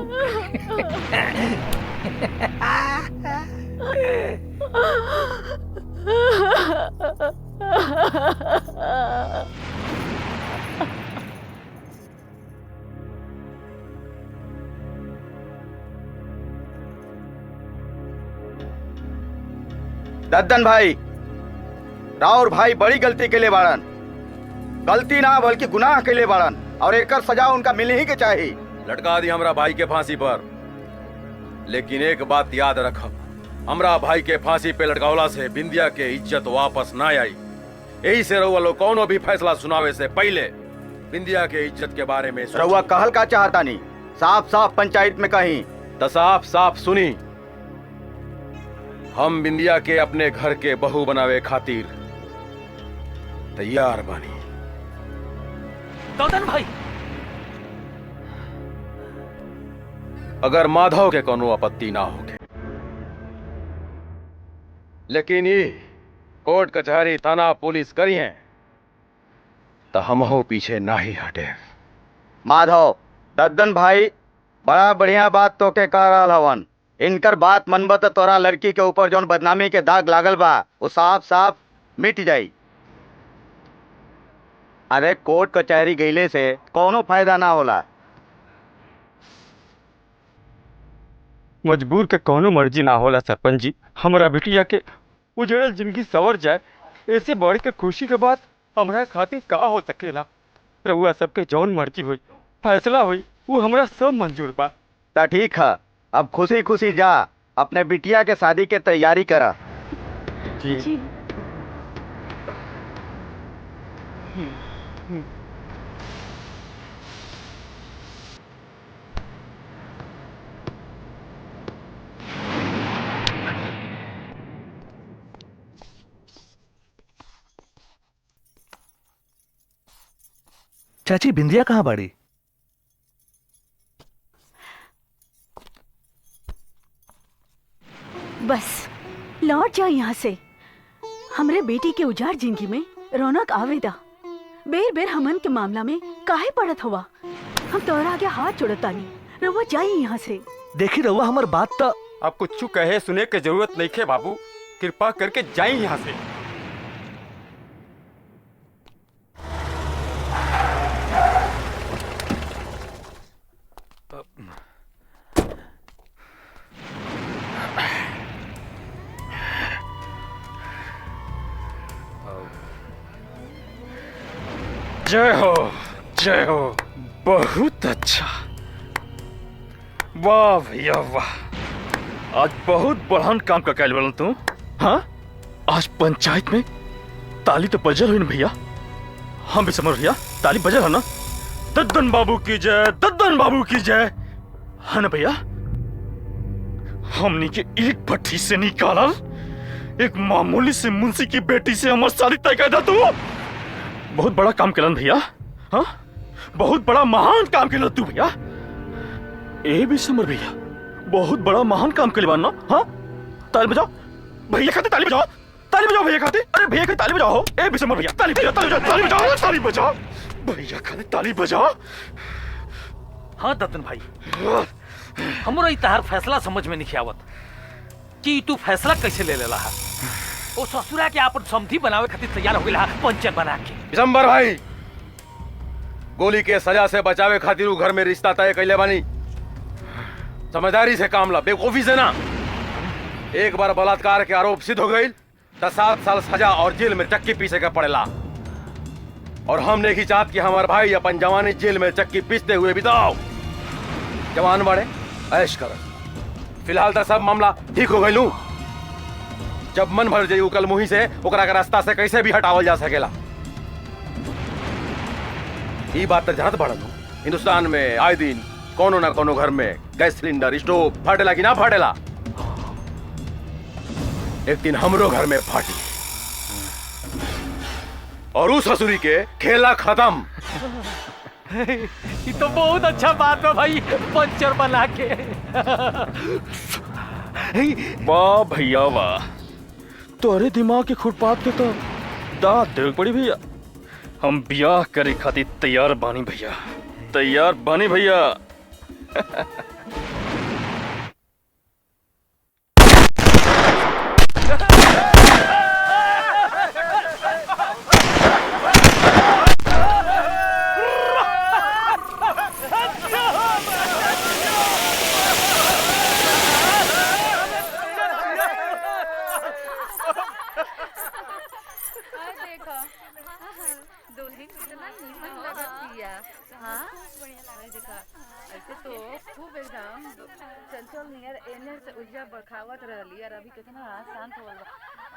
दद्दन भाई, राउर भाई बड़ी गलती के लिए बाड़न, गलती ना बल्कि गुनाह के लिए बाड़न, और एकर सजा उनका मिलने ही के चाहिए। लटका दी हमरा भाई के फांसी पर, लेकिन एक बात याद रखब, हमरा भाई के फांसी पे लटकावला से बिंदिया के इज्जत वापस ना आई। यही से रउआ लोग कौनो भी फैसला सुनावे से पहले बिंदिया के इज्जत के बारे में रउआ कहल का चाहता नहीं, साफ साफ पंचायत में कहीं तो साफ साफ सुनी। हम बिंदिया के अपने घर के बहू बनावे खातिर तैयार बानी। दद्दन भाई, अगर माधव के कोनो आपत्ति ना होगे, लेकिन ये कोर्ट कचहरी थाना पुलिस करी हैं तो हम हो पीछे ना ही हटे। माधव, दद्दन भाई बड़ा बढ़िया बात तो के कह रहा हवन, इनकर बात मनब तो तोरा लड़की के ऊपर जौन बदनामी के दाग लागल बा वो साफ साफ मिट जाई। अरे कोर्ट कचहरी गईले से कोनो फायदा ना होला। मजबूर के कोनो मर्जी ना होला सरपंच जी, हमारा बिटिया के उजड़ल जिंदगी सवर जाए, ऐसे बड़ी के खुशी के बाद हमरा खातिर का हो सकेला। रउआ सबके जौन मर्जी हुई, फैसला हुई, वो हमरा सब मंजूर बा। ता ठीक है, अब खुशी खुशी जा अपने बिटिया के शादी के तैयारी करा। जी। चाची बिंदिया कहाँ बाड़ी? बस लौट जा यहाँ से। हमरे बेटी के उजाड़ जिंदगी में रौनक आवेदा। बेर बेर हमन के मामला में काहे पड़त हुआ? हम तोहरा आगे हाथ जोड़तानी, रउआ जाई यहाँ से। देखी रउआ हमार बात तो अब कुछ कहे सुने के जरूरत नहीं खे बाबू, कृपा करके जाइए यहाँ से। जय हो, जय हो, बहुत अच्छा। वाह भैया वाह, आज बहुत बड़हन काम का कैल बलन तू। हाँ, आज पंचायत में ताली तो बजल हुई ना भैया। हम भी समझ भैया ताली बजल है ना। दद्दन बाबू की जय, दद्दन बाबू की जय, है ना भैया। हमनी के एक भट्टी से निकालल एक मामूली से मुंशी की बेटी से हमार शादी तय कर दा तू। बहुत बड़ा काम केलन भैया। हाँ, बहुत बड़ा महान काम केलन तू भैया। ए भी समर भैया बहुत बड़ा महान काम के लिए ना। हाँ, ताली बजाओ भैया खाते, ताली बजाओ, ताली बजाओ भैया खाते। अरे भैया खाते ताली बजाओ। ए भी समर भैया ताली बजाओ, ताली बजाओ, ताली बजाओ, ताली बजाओ भैया खाते, ताली बजाओ। हाँ दत्तन भाई, हमरो इतहार फैसला समझ में नहीं आवत कि तू फैसला कैसे ले लेला है। ओ ससुरा के आपन समधी बनावे खातिर तैयार हो गेला पंचर बना के। विशंबर भाई, गोली के सजा से बचावे खातिर उ घर में रिश्ता तय कैले बानी। समझदारी से काम ला, बेवकूफी से ना। एक बार बलात्कार के आरोप सिद्ध हो गई तो 7 साल सजा और जेल में चक्की पीसे का पड़ेला। और हम नहीं चाहत कि हमारे भाई अपन जवानी जेल में चक्की पीसते हुए बिताओ। जवान बड़े ऐश कर। फिलहाल तो सब मामला ठीक हो गई। जब मन भर जाई उकल मुही से ओकरा के रास्ता से कैसे भी हटावल जा सकेला। ये बात तो जानत बड़न, हिंदुस्तान में आए दिन कोनो ना कोनो घर में गैस सिलेंडर स्टोव फाटेला कि ना फाटेला। एक दिन हमरो घर में फाटी और उस ससुरी के खेला खत्म। ये तो बहुत अच्छा बात है भाई, पंचर बना के। वाह भैया वाह, तोरे दिमाग के खुरपात के तो दांत देख पड़ी भैया। हम ब्याह करे खातिर तैयार बानी भैया, तैयार बानी भैया। बरखावत रहली और अभी कितना शांत हो गया।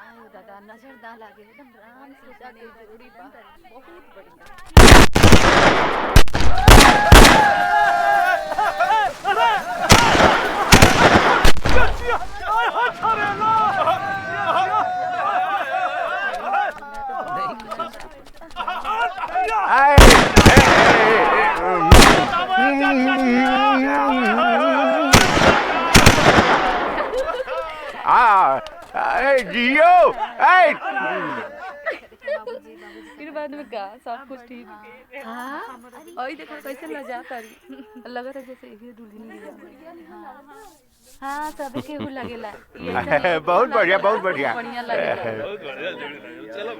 आयो दादा, नजर ना लागे, एकदम राम सीता के जोड़ी बा, बहुत जियो फिर बाद में का सब कुछ ठीक। हाँ, और देखो कैसे लजाता रही, लगा था जैसे एक दुल्हन लिया। हाँ, सब के हो लगेला। बहुत बढ़िया, बहुत बढ़िया, बढ़िया लगेला। चलो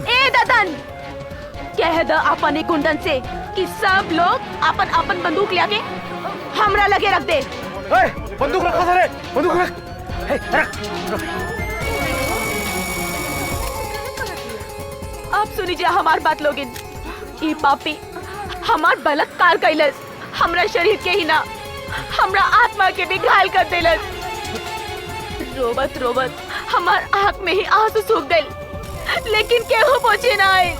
ए ददन, कह द अपने कुंदन से कि सब लोग अपन अपन बंदूक ले आके हमरा लगे रख दे। बंदूक रखा सारे, बंदूक रख। अब सुनी जा हमार बात लोगिन। ई पापी हमार बलात्कार कैलस, हमरा शरीर के ही ना हमरा आत्मा के भी घायल कर देलस। रोबत रोबत हमार आँख में ही आंसू सूख गए, लेकिन केहू पहुंचे ना आए।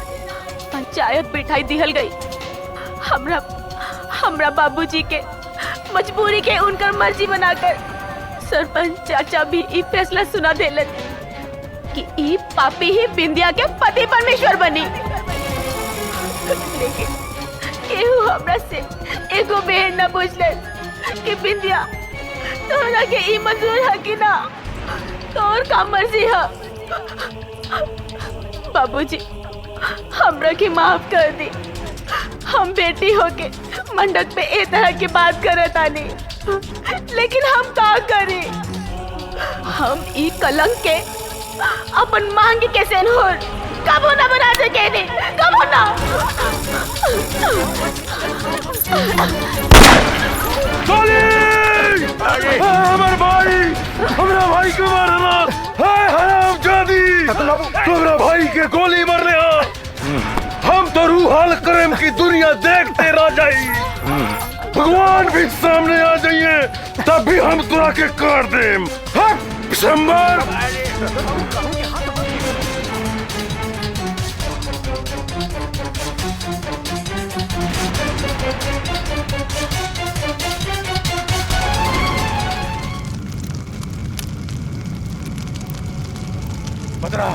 पंचायत बिठाई दिहल गई। हमरा बाबूजी के मजबूरी के उनकर मर्जी बनाकर सरपंच चाचा भी ई फैसला सुना देलन कि ई पापी ही बिंदिया के पति परमेश्वर बनी। लेकिन केहू हमरा से एगो बेर न पूछले कि बिंदिया तोहरा के ई मंजूर है कि ना, तोर का मर्जी है। बाबूजी हमरा के माफ कर दी। हम बेटी होके मंडप पे ए तरह की बात करत आनी, लेकिन हम का करी? हम ई कलंक के अपन मांग के सेनहोर कबो ना बना सके ने, कबो ना। हमारे भाई, हमारा भाई को मारना है हरामजादी। तुम्हारा भाई के गोली मारने हम तो रूहाल करम की दुनिया देखते रह जाई। भगवान भी सामने आ जाइए तब भी हम तुरा के काट देम। शंबर बदरा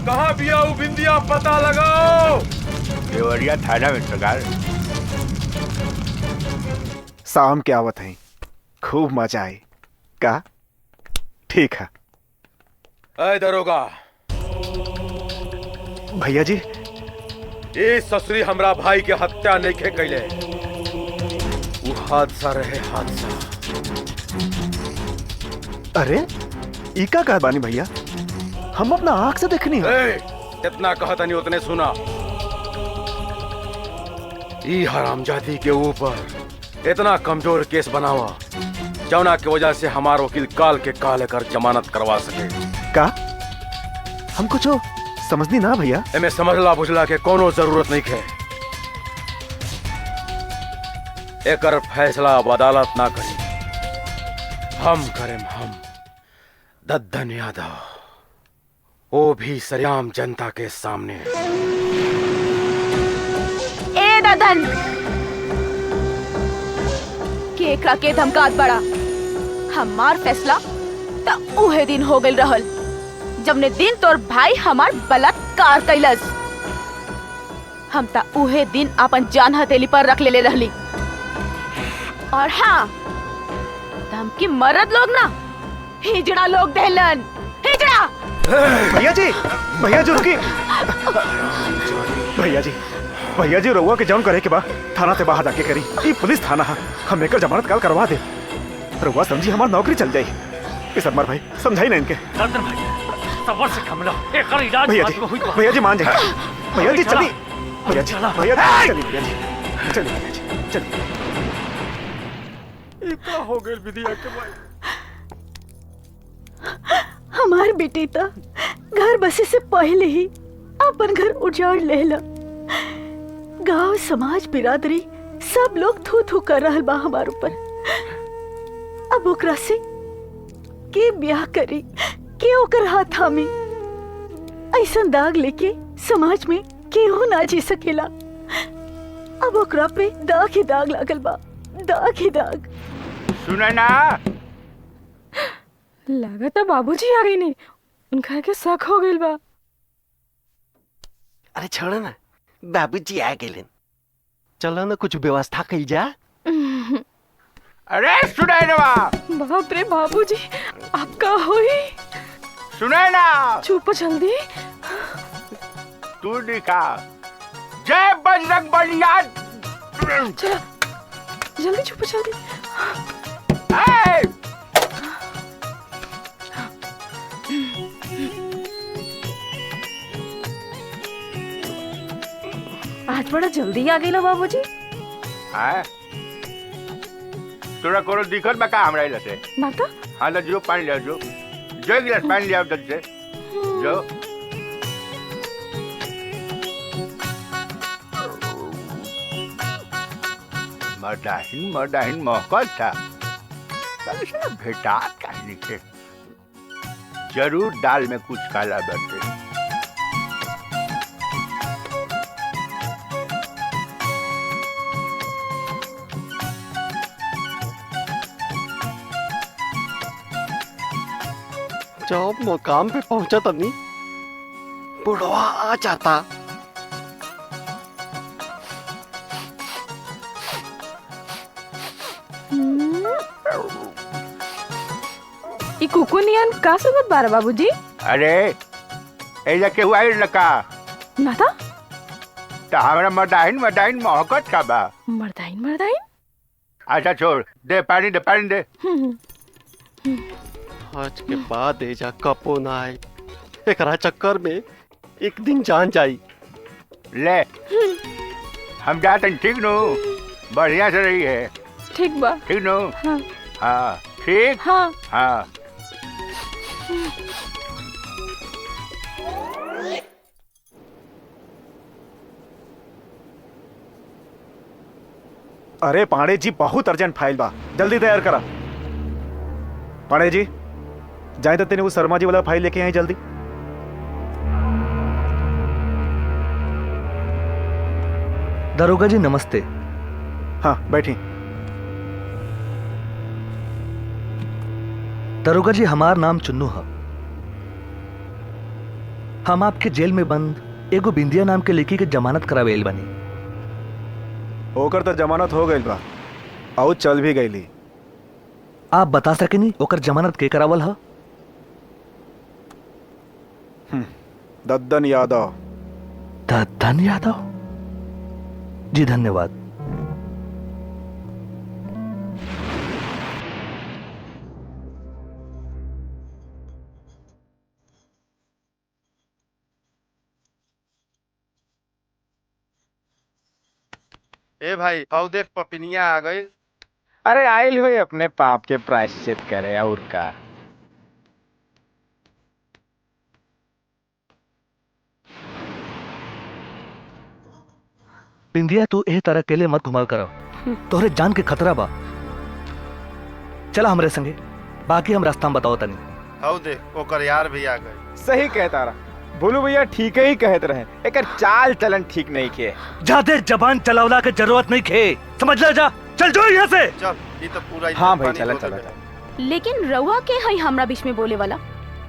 कहाँ भी आओ बिंदिया पता लगाओ। देवरिया थाना में सरकार। शाम के आवत है, खूब मजा आई का? ठीक है। ऐ दरोगा भैया जी, ये ससुरी हमरा भाई के हत्या नहीं खे कैले। वो हादसा रहे हादसा। अरे ई का कहा बानी भैया, हम अपना आंख से देखनी है। इतना कहता नहीं उतने सुना। ई हरामजादी के ऊपर इतना कमजोर केस बनावा जौना की वजह से हमारा वकील काल के काले कर जमानत करवा सके। का हम कुछ समझनी ना भैया? एमे समझला बुझला के कोनो जरूरत नहीं है। एकर फैसला अब अदालत ना करी, हम करें। हम दद्दन यादव, वो भी सरेआम जनता के सामने। ए दद्दन, केकरा के धमकात बड़ा। हमार फैसला त उहे दिन हो गइल रहल जबने दिन तोर भाई हमार बलात्कार कैलस। हम त उहे दिन अपन जान हथेली पर रख लेले रहली। और हाँ, धमकी मर्द लोग ना हिजड़ा लोग देलन। हिजड़ा। भैया जी रुकी। भैया जी रउआ के जौन करे के बा थाना से बाहर जाके करी। ई पुलिस थाना है, हम एकर जमानत काल करवा दे। रउआ समझी हमार नौकरी चल जाई। इस अमर भाई समझाई ना इनके। दर्दन भाई सबर से कम लो, एकर इलाज भैया जी मान जाए। भैया जी चली। भैया जी चलिए। इतना हो गए विधिया के भाई। हमार बेटी तो घर बसे से पहले ही अपन घर उजाड़ लेला। गांव समाज बिरादरी सब लोग थू थू कर रहल बा हमार ऊपर। अब ओकरा से के ब्याह करी, के ओकर हाथ थामी। ऐसा दाग लेके समाज में केहू ना जी सकेला। अब ओकरा पे दाग ही दाग लागल बा, दाग ही दाग। सुना ना, लागत है बाबूजी आ गई नहीं, उनका के शक हो गइल बा। अरे छोड़ो ना, बाबूजी आ गए। चलो ना कुछ व्यवस्था कही जा। अरे सुनैनवा। बाप रे बाबूजी, आपका होई। सुनैना, चुप जल्दी। तू दिखा। जय बजरंग बलिया। चलो जल्दी, चुप जल्दी। बड़ा जल्दी आ गई बाबूजी। हाँ तोरा कोनो दिक्कत बा का हमरा इला से? ना तो हाँ तो जो पानी ले जो गिलास पानी ले आओ जल्दी से जो। मर्दाहिन महकत था कैसे भेटात कहनी से जरूर दाल में कुछ काला बटे। जब मुकाम पे पहुंचा तनी बुढ़वा आ जाता। ई कुकुनियन का सुबत बार बाबूजी? अरे ऐजा के हुआ लका ना था तो हमरा मर्दाहिन महकत का बा। मर्दाइन अच्छा छोड़ दे पानी दे। आज के बाद एजा कपो ना आए एकरा चक्कर में एक दिन जान जाई। ले हम जाते ठीक नो बढ़िया से रही है। ठीक बा ठीक नो। हाँ हाँ ठीक हाँ हाँ। अरे पांडे जी बहुत अर्जेंट फाइल बा, जल्दी तैयार करा। पांडे जी जाए तो तेने वो शर्मा जी वाला फाइल लेके आई जल्दी। दरोगा जी नमस्ते। हाँ बैठी। दरोगा जी हमार नाम चुन्नू है। हम आपके जेल में बंद एगो बिंदिया नाम के लड़की के जमानत करावेल बनी। ओकर तो जमानत हो गई बा और चल भी गईली। आप बता सकेनी ओकर जमानत के करावल है? दद्दन यादव। दद्दन यादव जी धन्यवाद। ए भाई आओ देख पपिनिया आ गई। अरे आयल हुए अपने पाप के प्रायश्चित करे और का। बिंदिया तू एह तरह अकेले मत घुमा करो, तोहरे जान के खतरा बा। चला हमरे संगे, बाकी हम रास्ता में बताओ तनी। आओ देख ओकर यार भी आ गए। सही कहता रहा भोलू भैया, ठीक ही कहत रहे। एकर चाल चलन ठीक नहीं खे। ज्यादा जबान चलावला के जरूरत नहीं खे, समझ ले जा। चल जो यहाँ से। चल ये तो पूरा। हाँ भाई चला चला। लेकिन रउआ के हई हमरा बीच में बोले वाला,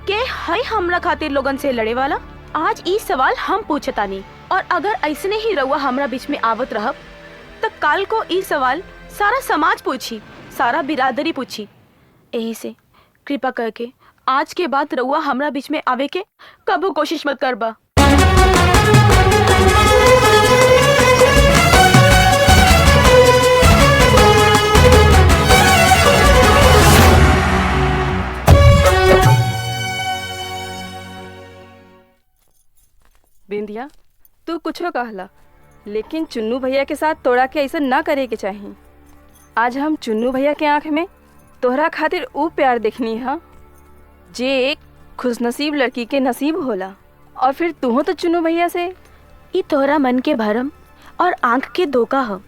के हई हमरा खातिर लोगन से लड़े वाला। आज ई सवाल हम पूछतानी, और अगर ऐसने ही रउआ हमरा बीच में आवत रहब तो काल को ई सवाल सारा समाज पूछी, सारा बिरादरी पूछी। यही से कृपा करके आज के बाद रउआ हमरा बीच में आवे के कबो कोशिश मत करबा। बिंदिया तू कुछो कहला, लेकिन चुन्नू भैया के साथ तोड़ा के ऐसा ना करे के चाहिए। आज हम चुन्नू भैया के आंख में तोहरा खातिर ऊ प्यार देखनी है जे एक खुशनसीब लड़की के नसीब होला। और फिर तू हो तो चुन्नू भैया से ई तोहरा मन के भरम और आंख के धोखा हो।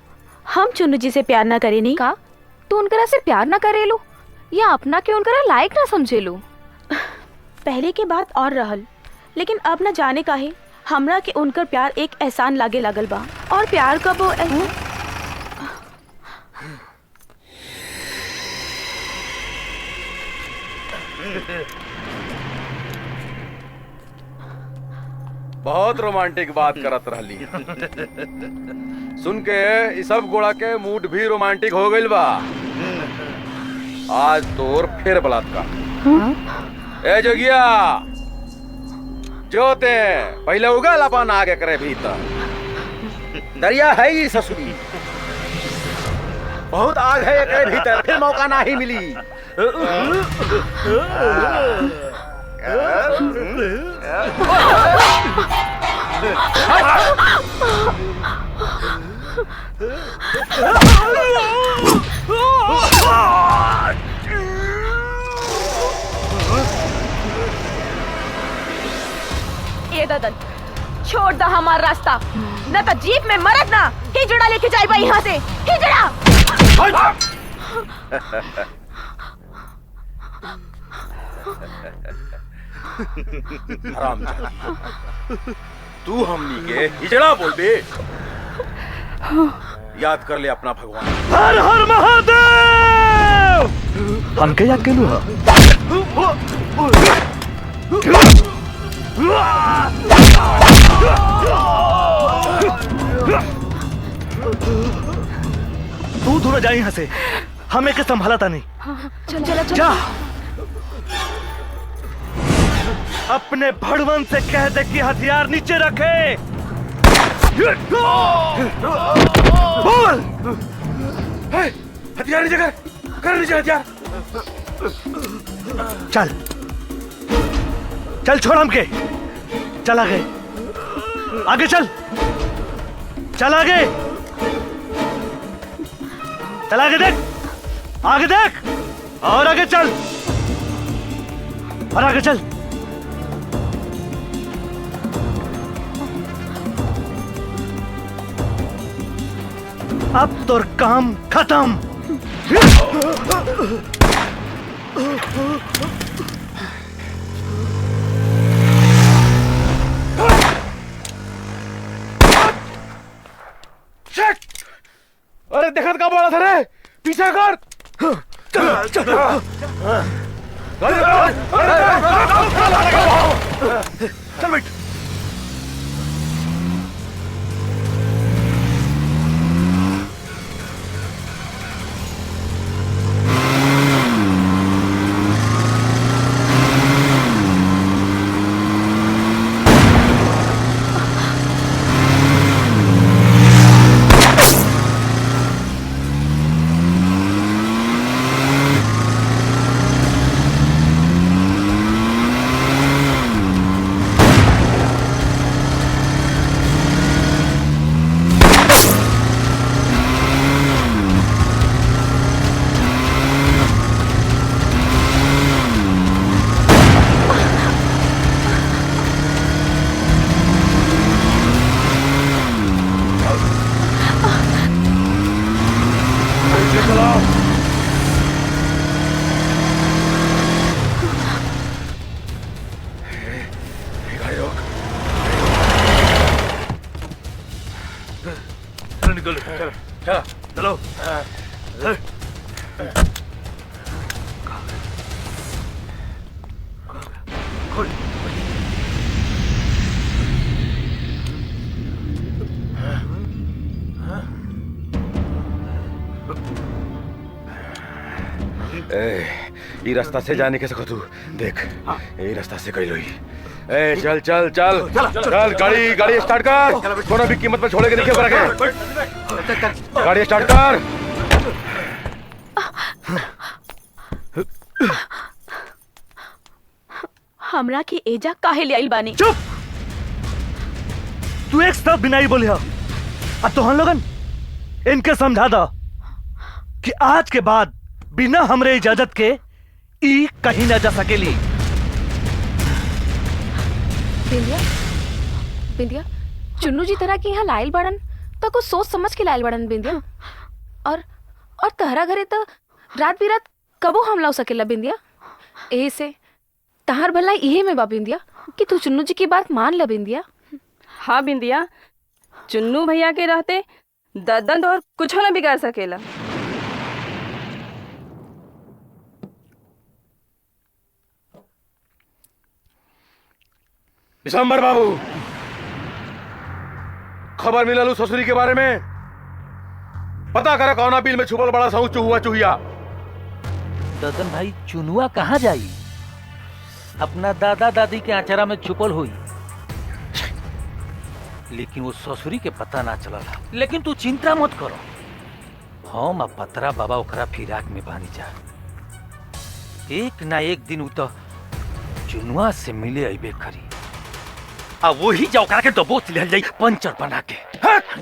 हम चुन्नू जी से प्यार ना करे नहीं का तू उनकरा से प्यार ना करेलू या अपना के उनकरा लायक ना समझेलू? पहले के बात और रहल, लेकिन अब न जाने काहे हमरा के उनकर प्यार एक एहसान लागे लागल बा। और प्यार कब वो बहुत रोमांटिक बात करत रहली। सुन के इस सब गोड़ा के मूड भी रोमांटिक हो गइल बा। आज तोर फिर बलात्कार। ए जोगिया जोते पहले उगल अपन आगे करे भीतर। दरिया है ही ससुरी, बहुत आग है एकरे भीतर, फिर मौका ना ही मिली। ये ददन छोड़ दा हमार रास्ता, न तो जीप में मरद ना हिजड़ा लेके जाए बा यहाँ से। हिजड़ा तू हमनी के हिजड़ा बोल बे। याद कर ले अपना भगवान। हर हर महादेव। हम के याद केलू हा? तू दूर जा यहाँ से, हमें के संभाला था नहीं। चल चला चल। जा अपने भड़वन से कह दे कि हथियार नीचे रखे। बोल हथियार नीचे कर नीचे हथियार। चल चल छोड़ हमके। चल आगे आगे चल। चल आगे चल आगे देख और आगे चल और आगे चल। अब तो काम खत्म। अरे देखत का बोला था रे, पीछे कर। चल बैठ। चलो ये रास्ता से जाने के सको तू देख, ये रास्ता से कहीं लोई। ए चल चल चल चल गाड़ी स्टार्ट कर। थोड़ा भी कीमत पर छोड़े के नहीं क्या। गाड़ी स्टार्ट कर। हमरा की एजा काहे ले आइल बानी? चुप। तू एक शब्द बिना ही बोली। अब तो हम लोगन इनके समझा दो कि आज के बाद बिना हमरे इजाजत के ई कहीं ना जा सकेली। बिंदिया बिंदिया चुन्नू जी तरह के यहाँ लायल बड़न तो कुछ सोच समझ के लायल बड़न बिंदिया। और तहरा घरे तो रात बिरात कबो हमला हो सकेला बिंदिया। एही से तहार भला इहे में बा बिंदिया कि तू चुन्नू जी की बात मान ल बिंदिया। हाँ बिंदिया, चुन्नू भैया के रहते ददन और कुछ ना बिगाड़ सकेला। विशंबर बाबू, खबर मिललू ससुरी के बारे में? पता करे कौना बिल में छुपल बड़ा सा चूहुआ चूहिया। ददन भाई चुनुआ कहाँ जाई? अपना दादा दादी के आचरा में छुपल हुई, लेकिन वो ससुरी के पता ना चला। लेकिन तू चिंता मत करो, हम अब पतरा बाबा ओकरा फिराक में बानी जा। एक ना एक दिन उ तो चुनुआ से मिले अबे करी। अब वही जौकरा के दबोच ले जाई पंचर बना के।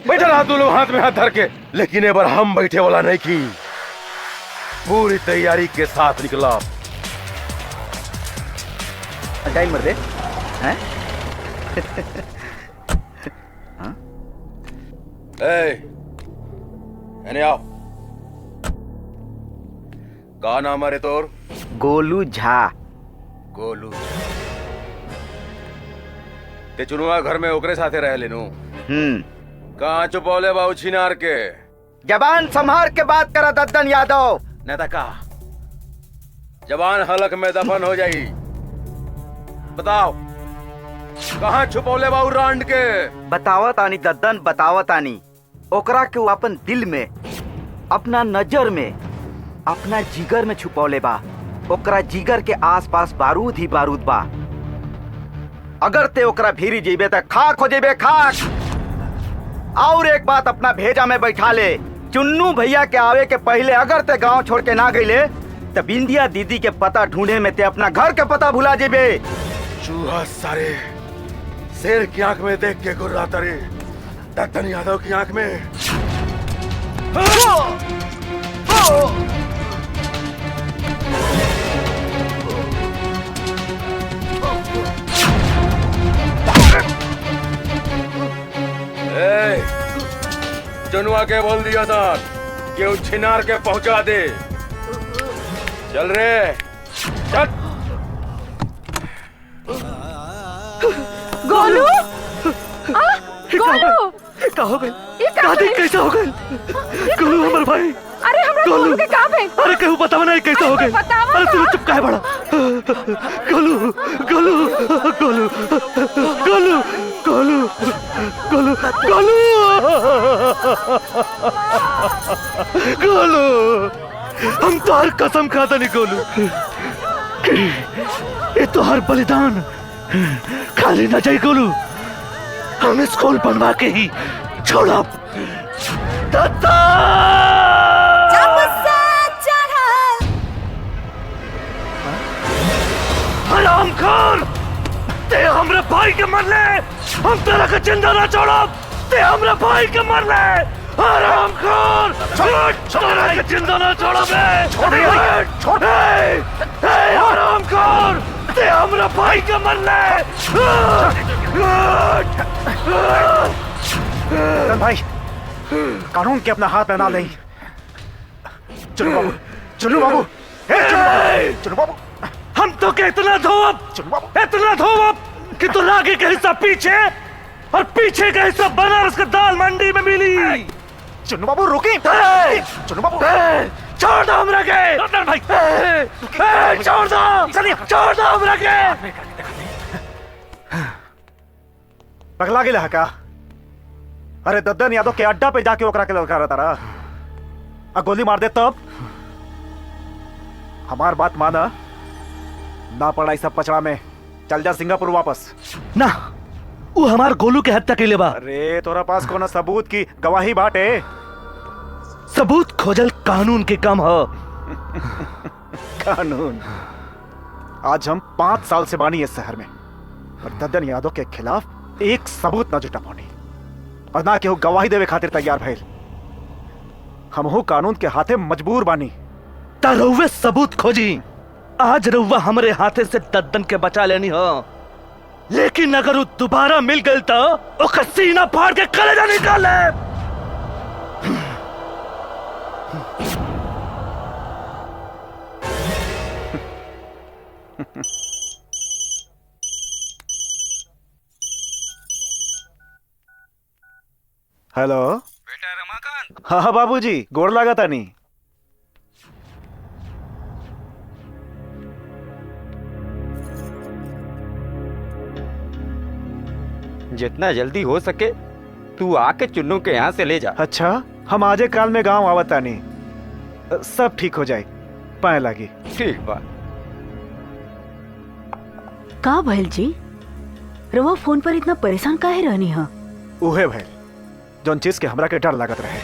बैठा रहा तू लोग हाथ में हाथ धर के, लेकिन एक बार हम बैठे वाला नहीं की, पूरी तैयारी के साथ निकला। टाइम मर दे हैं? आओ। का नाम है तोर? गोलू झा। गोलू ते चुनुआ घर में ओकरे साथे रह लेनु। कहाँ चुपौले बाबू छिनार के? जबान संभार के बात करा दद्दन यादव। नहीं का जबान हलक में दफन हो जाई। बताओ कहाँ छुपौले बाबू रांड के? बतावत आनी दद्दन, बतावत आनी। ओकरा के अपन दिल में, अपना नजर में, अपना जिगर में छुपौले बा। ओकरा जिगर के आसपास बारूद ही बारूद बा। अगर ते ओकरा भीरी जेबे त खाक हो जेबे, खाक। और एक बात अपना भेजा में बैठा ले, चुन्नू भैया के आवे के पहले अगर ते गांव छोड़ के ना गईले त बिंदिया दीदी के पता ढूंढे में ते अपना घर के पता भुला जेबे। चूहा सारे शेर की आंख में देख के गुर्राता रे, दद्दन यादव की आंख में। चनुआ के बोल दिया था कि उस छिनार के पहुंचा दे। चल रे चल। गोलू, गोलू क्या हो गई? कैसा हो गई? गोलू हमारे भाई। अरे हमरा गोलू के कहां पे? अरे कहूं बतावा नहीं कैसा हो गई? अरे तू चुप काहे बड़ा? गोलू गोलू गोलू गोलू गोलू गोलू गोलू गोलू, हम तो हर कसम खाता नहीं गोलू, ये तो हर बलिदान खाली ना जाए गोलू। हम स्कूल बनवा के ही छोड़ा। दद्दा हरामखोर, ते हमरे भाई के मर ले, हम तेरा का जिंदा ना छोड़ो। ते हमरे भाई के मर ले, हरामखोर, तेरा का जिंदा ना छोड़ो बे। हरामखोर, ते हमरे भाई के मर ले। भाई कानून के अपना हाथ में ना ले। चलो बाबू, चलो बाबू, चलो बाबू। हम तो के इतना धोब कि तो लागे का हिस्सा पीछे और पीछे का हिस्सा बनारस का दाल मंडी में मिली। चुन्नू बाबू रुकी। चुन्नू बाबू छोड़ दो हमरा के। भाई छोड़ दो, छोड़ दो हमरा के। पगला गेला का? अरे दद्दन यादव के अड्डा पे जाके ओकरा के ललकारा तारा, आ गोली मार दे तब? हमार बात माना ना पड़ा सब पचड़ा में। चल जा सिंगापुर वापस। ना, वो हमार गोलू के हत्या के लिए बा। अरे तोरा पास कोनो सबूत की गवाही बाटे? सबूत खोजल कानून के काम हो। कानून? आज हम 5 साल से बानी इस शहर में, और दद्दन यादव के खिलाफ एक सबूत ना जुटा पानी, और ना केहू गवाही देवे खातिर तैयार भइल। हमहू कानून के हाथे मजबूर बानी। ता रउवे सबूत खोजी। आज रउवा हमरे हाथे से दद्दन के बचा लेनी हो, लेकिन अगर वो दोबारा मिल गई तो ओकर सीना फाड़ के कलेजा निकाल ले। हेलो बेटा रमाकांत। हाँ बाबूजी, गोड़ लगा तानी। जितना जल्दी हो सके तू आके चुन्नू के यहाँ से ले जा। अच्छा, हम आजे काल में गांव आवता नहीं, सब ठीक हो जाए। पाए लगी। ठीक बा। का भैल जी, रवा फोन पर इतना परेशान काहे रहनी है? उहे भैल जौन चीज के हमरा के डर लागत रहे।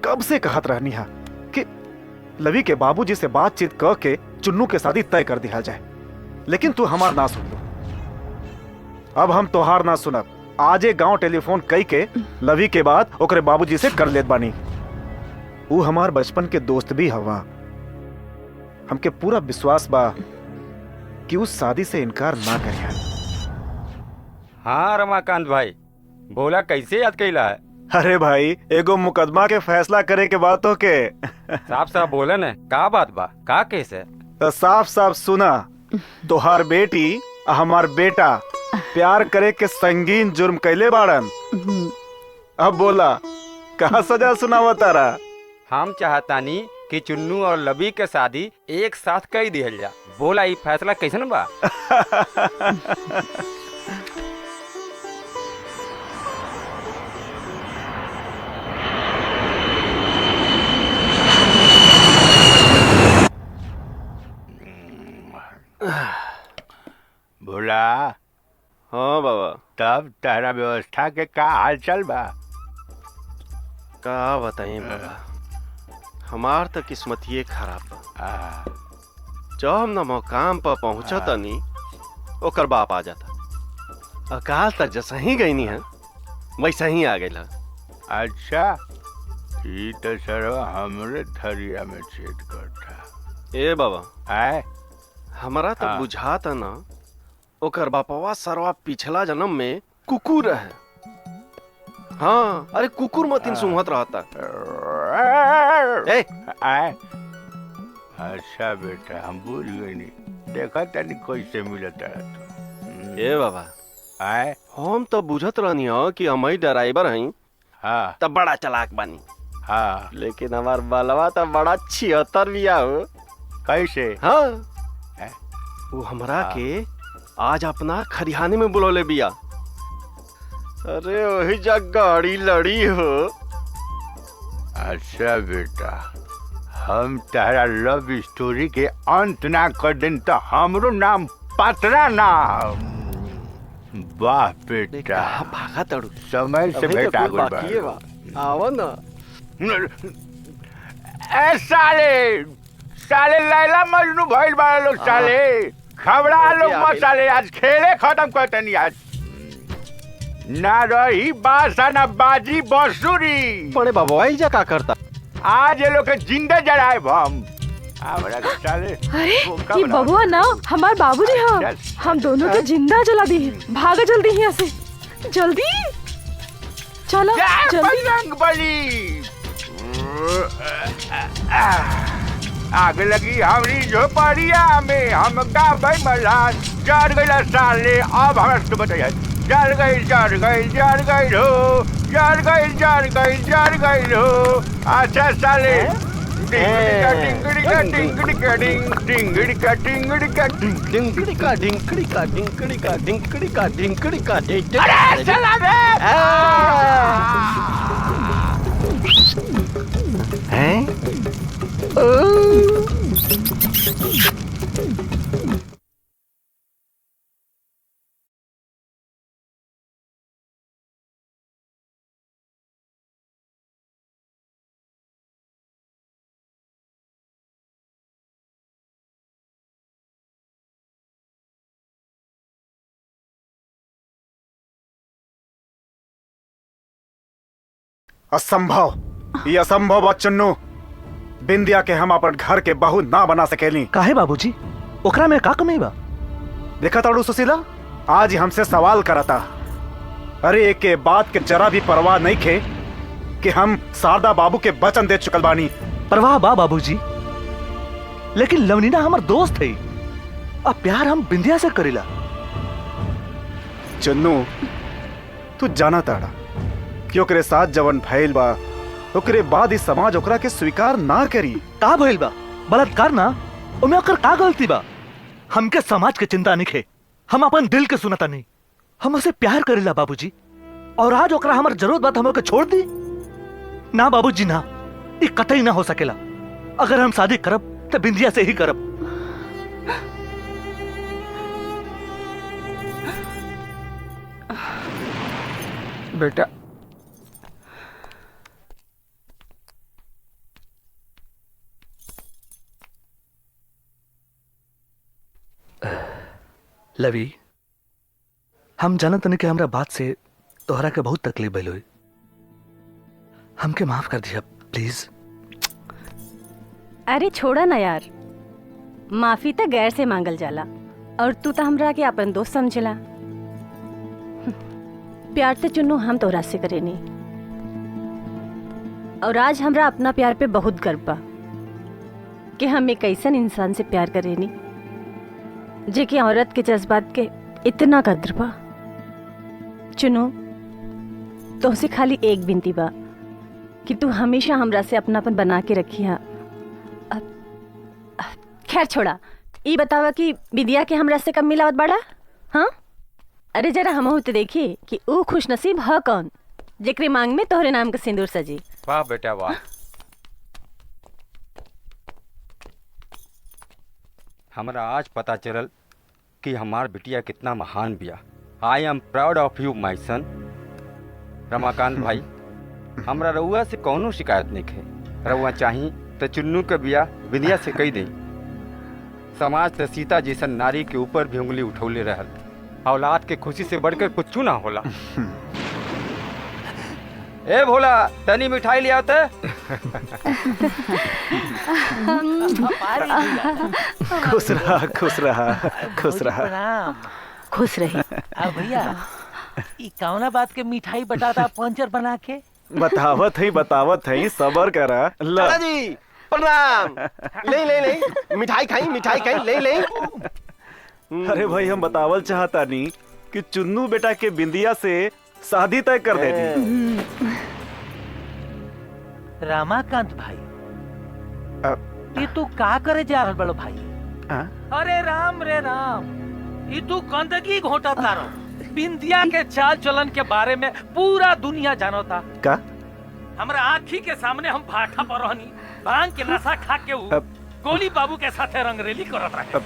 कब से कहत रहनी है कि लवी के बाबूजी से बातचीत करके चुन्नू के शादी तय कर दिया जाए, लेकिन तू हमार ना सुन लो। अब हम तोहार ना सुनब। आजे गांव टेलीफोन कई के लवी के बाद ओकरे बाबूजी से कर लेत बानी। वो हमार बचपन के दोस्त भी हवा। हमके पूरा विश्वास बा कि उस शादी से इनकार ना करिया। हाँ रमाकांत भाई, बोला कैसे याद कैला है? अरे भाई, एगो मुकदमा के फैसला करे के बात हो के। साफ साफ बोले न, का बात बा, का केस है? तो साफ साफ सुना, तोहार बेटी हमार बेटा प्यार करे के संगीन जुर्म कैले बाड़न। अब बोला कहा सजा सुनावा तारा? हम चाहतानी कि चुन्नू और लबी के शादी एक साथ कर दिहल जा। बोला ये फैसला कैसन बा? बोला। हाँ बाबा। तब तारा व्यवस्था के का हाल चल बा? का बताइए बाबा, हमार तो किस्मत ये खराब बा। जब हम न मकाम पर पहुंचा तनी ओकर बाप आ जाता। अकाल तक जैसा ही गई है वैसा ही आ गई। अच्छा, ये तो सरवा हमरे थरिया में छेद करता। ए बाबा, आए हमारा तो बुझाता ना ओकर बापवा सरवा पिछला जन्म में कुकुर है। हाँ, अरे कुकुर मतीन सुंघत रहता। ए आए। अच्छा बेटा, हम भूल गए नहीं। देखा तनी कैसे मिलता है तो। ए बाबा, आए हम तो बुझत रहनी हो कि हम ही ड्राइवर हई। हाँ, तब बड़ा चालाक बानी। हाँ, लेकिन हमार बालवा तो बड़ा 76 बिया हो। कैसे? हाँ, वो हमरा के आज अपना खरिहाने में बुलौले बिया। अरे वही जग गाड़ी लड़ी हो। अच्छा बेटा, हम तारा लव स्टोरी के अंत ना कर दें तो हमरो नाम पतरा ना। वाह बेटा, भागा तड़ू, समय से भेटा गुल बा। आवा ना। ए साले, साले लैला मजनू भइल बा लोग। साले खबरा लोग मत। साले आज खेले खत्म करते नहीं। आज ना रही बासा ना बाजी बंसुरी। बड़े बाबा जा का करता? आज ये लोग के जिंदे जड़ाए हम। साले अरे ये बबुआ ना हमार बाबूजी हाँ। हम दोनों के जिंदा जला दी। भागा जल्दी यहाँ से, जल्दी चलो जल्दी। रंग बली आग लगी हमारी झोपड़िया में। हम का भाई मलान जड़ गई। साले अब हमारे से बताइए। जड़ गई जड़ गई जड़ गई हो, जड़ गई जड़ गई जड़ गई हो। अच्छा साले, टिंगड़ी का टिंगड़ी का टिंग, टिंगड़ी का टिंगड़ी का टिंग, टिंगड़ी का टिंगड़ी का टिंगड़ी का टिंगड़ी का टिंगड़ी का टिंगड़ी। अरे चला बे। हैं? असंभव, ये असंभव बात चुन्नू। बिंदिया के हम अपन घर के बहू ना बना सकेली। काहे बाबूजी, ओकरा में का कमी बा? देखा ताड़ू सुशीला, आज ही हमसे सवाल करता। अरे एक के बात के जरा भी परवाह नहीं खे कि हम शारदा बाबू के वचन दे चुकल बानी। परवाह बा बाबूजी, लेकिन लवनीना हमार दोस्त है। अब प्यार हम बिंदिया से करेला। चुन्नू, तू जाना ताड़ा कि ओकरे साथ जवन भइल बा ओकरे बाद इस समाज ओकरा के स्वीकार ना करी। का भइल बा? बलात्कार ना, ओमे ओकर का गलती बा? हमके समाज के चिंता नहीं खे, हम अपन दिल के सुनता नहीं। हम उसे प्यार करेला बाबूजी, और आज ओकरा हमार जरूरत बात हम ओके छोड़ दी? ना बाबूजी ना, ये कतई ना हो सकेला। अगर हम शादी करब तो बिंदिया से ही करब। बेटा लवी, हम जानत नहीं कि हमरा बात से तोहरा के बहुत तकलीफ भइल हुई। हमके माफ कर दिया प्लीज। अरे छोड़ा ना यार, माफी तो गैर से मांगल जाला और तू तो हमरा के अपन दोस्त समझला। प्यार तो चुन्नू हम तोहरा से करे नहीं, और आज हमरा अपना प्यार पे बहुत गर्व बा कि हम एक ऐसन इंसान से प्यार करेनी जे कि औरत के जज्बात के इतना कद्र बा। चुनो तुमसे खाली एक विनती बा कि तू हमेशा हमरा से अपनापन बना के रखिया। खैर छोड़ा, ई बतावा कि विद्या के हमरा से कब मिलावत बड़ा? हाँ, अरे जरा हमहू तो देखी कि ऊ खुश नसीब ह कौन जेकरे मांग में तोहरे नाम के सिंदूर सजी। वाह बेटा वाह। हमरा आज पता चलल कि हमार बिटिया कितना महान बिया। I am proud of you my son. Ramakant भाई, हमरा रउआ से कौनो शिकायत नहीं है। रउआ चाही तो चुन्नू के बिया विद्या से कही दे। समाज से सीता जैसन नारी के ऊपर भी उंगली उठौले रहल। औलाद के खुशी से बढ़कर कुछ ना होला। ए भोला, तनी मिठाई ले आते। खुश रहा खुश रहा खुश रहा। प्रणाम। खुश रही। अब भैया ई कौना बात के मिठाई बताता पंचर बना के? बतावत है सबर करा। दादा जी प्रणाम। ले ले ले मिठाई खाई ले ले। अरे भाई, हम बतावल चाहता नहीं कि चुन्नू बेटा के बिंदिया से शादी तय कर देनी। रामाकांत भाई, ये तू का करे जा रहल बड़ो भाई? अरे राम रे राम, ये तू गंदगी घोटा तारो। बिंदिया के चाल चलन के बारे में पूरा दुनिया जानता का? हमरा आँखी के सामने हम भाठा पर रहनी, भांग के नशा खा के गोली बाबू के साथे रंगरेली करत रहे।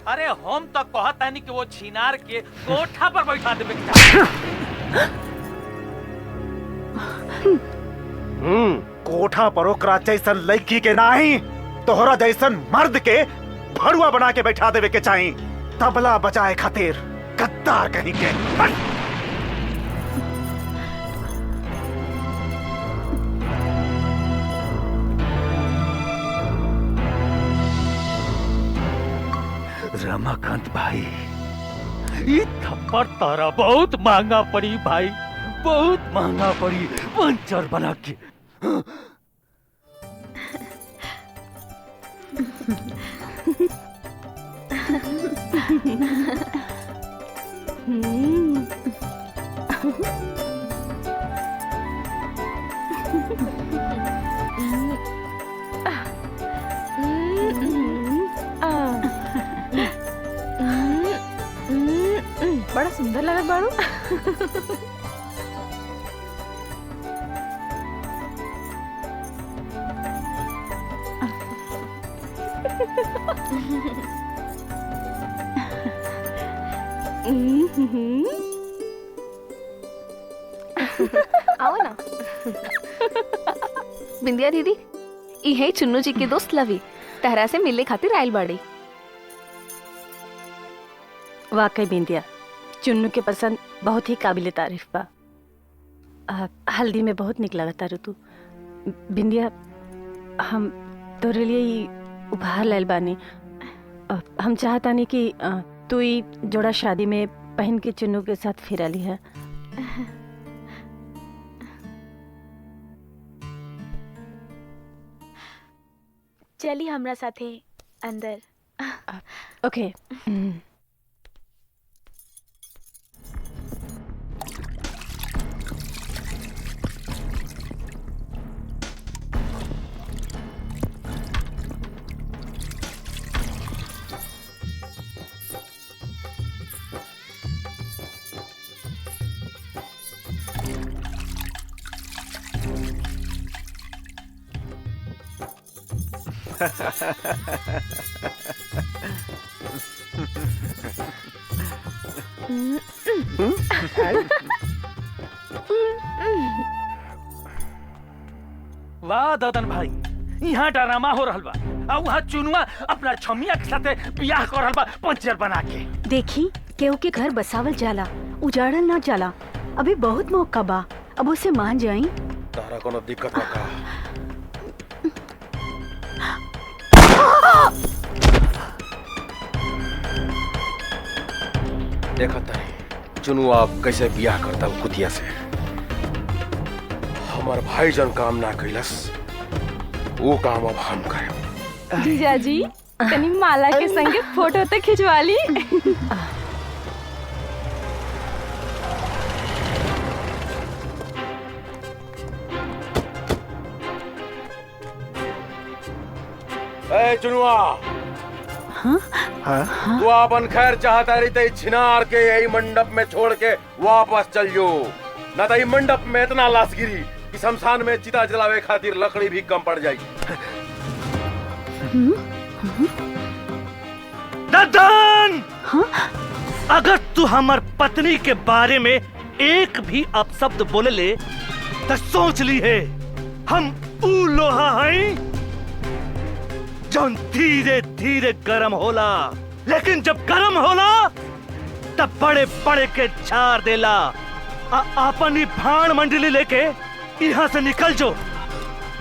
अरे हम तो कहता नहीं कि वो छिनार के कोठा पर बैठा देवे के चाही। कोठा पर ओकरा जैसन लड़की के नाही, तोहरा जैसन मर्द के भड़ुआ बना के बैठा देवे के चाही। तबला बजाए खातिर गद्दार कहीं के। रमाकांत भाई, ये थप्पड़ तारा बहुत महंगा पड़ी भाई, बहुत महंगा पड़ी पंचर बना के। बड़ा सुंदर लगा बाड़ू। आओ ना। बिंदिया दीदी, इहे चुन्नू जी के दोस्त लवी तहरा से मिलने खातिर आयल बाड़ी। वाकई बिंदिया, चुन्नू के पसंद बहुत ही काबिल तारीफ बा। हल्दी में बहुत निक लगता ऋतु। बिंदिया, हम तोरे लिए ही उपहार लायल बानी। हम चाहता नहीं कि तू ही जोड़ा शादी में पहन के चुन्नू के साथ फिरा ली है। चली हमरा साथे अंदर। ओके। वाह ददन भाई, यहाँ ड्रामा हो रहल बा और वहाँ चुनुआ अपना छमिया के साथे बियाह कर रहल बा पंचर बना के। देखी केहू के घर बसावल जाला, उजाड़ल ना जाला। अभी बहुत मौका बा, अब उसे मान जाई। तारा कोनो दिक्कत बा का? देखा तारी चुनु आप कैसे बियाह करता हूँ कुतिया से। हमार भाई जन काम ना कैलस, वो काम अब हम करें। जीजाजी तनी माला के संगे फोटो तो खिंचवा ली। ए चुनुआ, तू अपन खैर चाहता रही तो छिनार के यही मंडप में छोड़ के वापस चल जो, न तो मंडप में इतना लाश गिरी कि शमशान में चिता जलावे खातिर लकड़ी भी कम पड़ जाएगी। ददन! अगर तू हमार पत्नी के बारे में एक भी अपशब्द बोले ले तो सोच ली है हम ऊ लोहा हैं जौन धीरे धीरे गरम होला, लेकिन जब गरम होला तब बड़े बड़े के झाड़ देला। आपन ही भाण मंडली लेके यहाँ से निकल जो,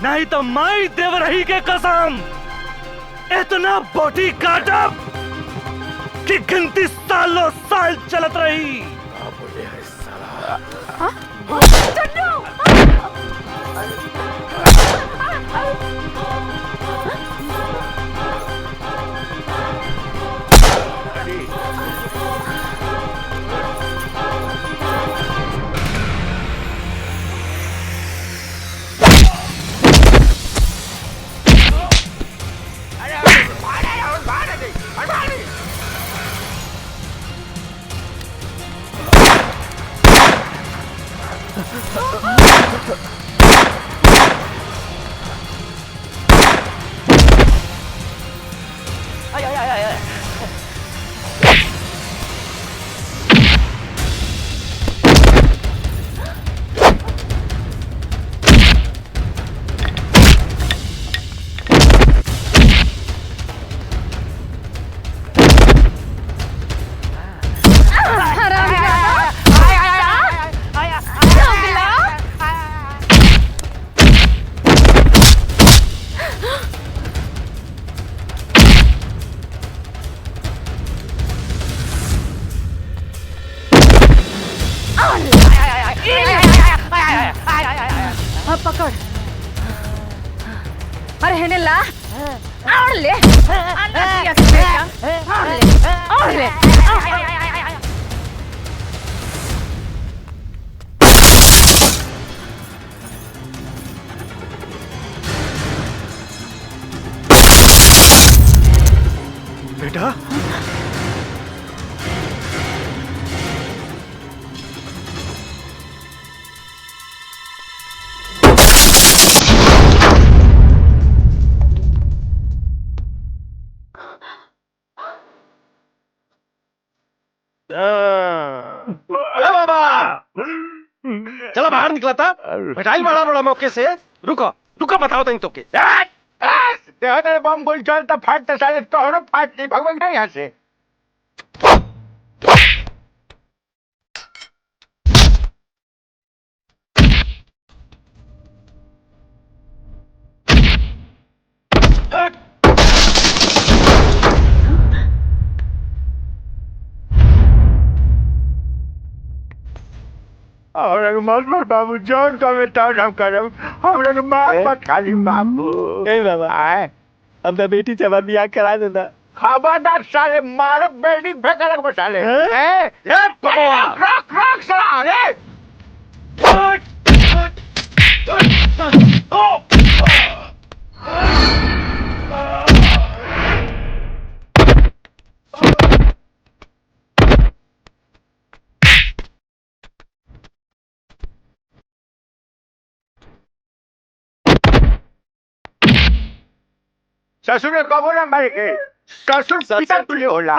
नहीं तो माई देवरही के कसम इतना बोटी काटब कि गिनती सालों साल चलत रही। पकड़। अरे हेने ला और ले और ले। बेटा चला बाहर निकला था मिठाई बड़ा बड़ा मौके से। रुको रुको बताओ तो के बम बोल चलता फाटता सारे तोहरो फाट नहीं भगवान नहीं यहाँ से। और मजबूर बाबू जोन का बेटा हम करम हम लोग माफ मत खाली बाबू। ए बाबा आए अब तो बेटी से बियाह करा देना। खबरदार साले मारो बेटी फेंका रख साले। ए रख रख साले। ससुर ने कबो ना मारे के ससुर पिता तुल्य होला।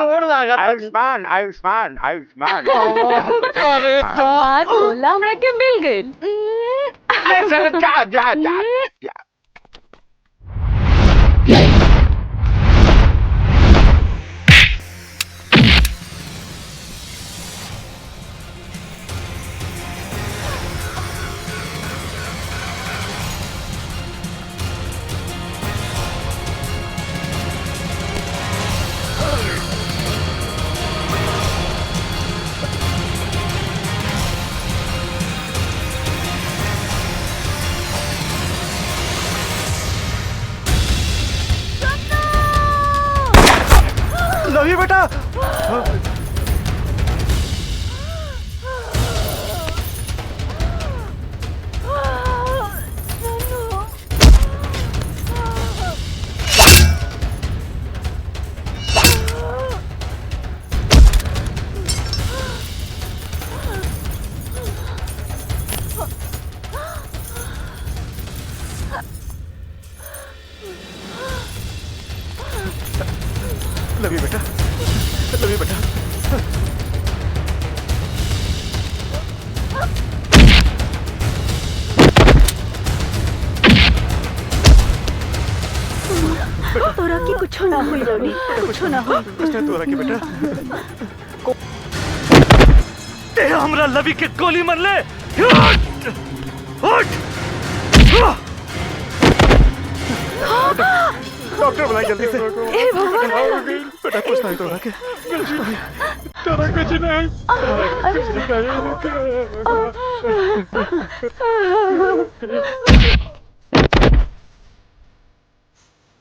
आयुष्मान आयुष्मान आयुष्मान। अरे बात बोला हमरा के मिल गई। जा जा जा लवी बेटा। लवी बेटा, लवी बेटा। तोरा की कुछ ना हुई लवी, कुछ ना हुई। तोरा की बेटा ते हमरा लवी के गोली मार ले। डॉक्टर बुलाए जल्दी से। ए भगवान, बेटा कुछ नहीं तोरा के, तोरा कुछ नहीं।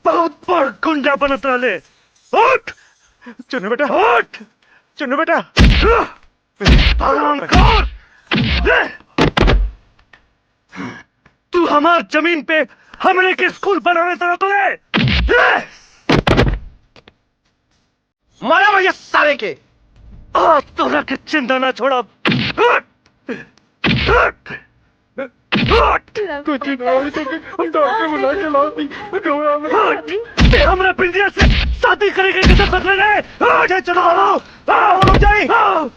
बहुत बड़ गुंडा बनत रहले। उठ चुन्नू बेटा, उठ चुन्नू बेटा। हरामखोर! तू हमार जमीन पे हमने के स्कूल बनाने तरह तुझे मारा भैया सारे के। आज तोरा के चिंता ना छोड़ा। कुछ नहीं तो डॉक्टर बुला के लाओ। ते हमरा पिंडिया से शादी करेंगे किसे बदले रे। चलो आओ जाई।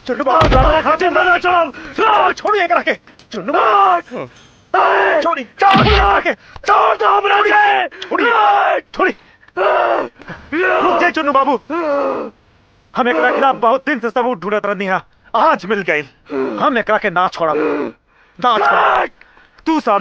चुन्नू बाबू खाते मना चलो। छोड़िए करा के। चुन्नू बाबू छोड़ी, छोड़ के, छोड़ दो हमरा के। छोड़ी रुक जाए चुन्नू बाबू। हम एकरा खिलाफ बहुत दिन से सबूत ढूंढत रहनी है, आज मिल गई। हम एकरा के ना छोड़ा, ना छोड़ा। तू साथ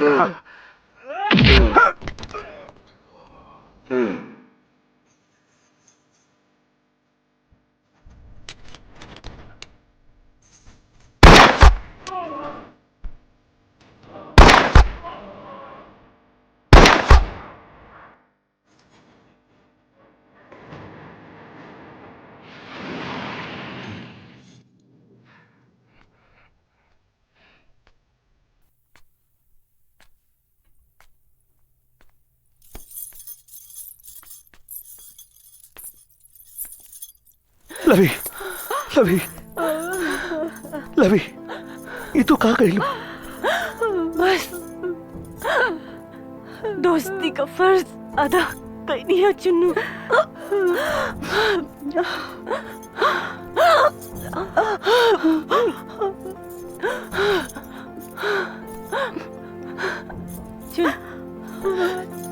लवी, लवी, लवी, ये तो कहाँ गई? बस दोस्ती का फर्ज अदा करनी है चुन्नू।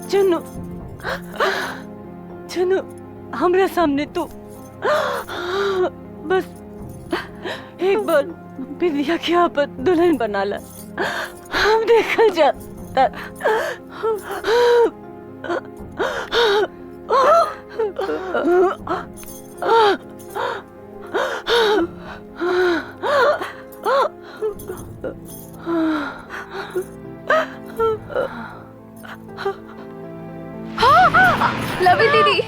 चुन्नू, चुन्नू हमरा सामने तू बस एक बार बिंदिया की आपत दुल्हन बना ला। हम देखा जाता। लवी दीदी।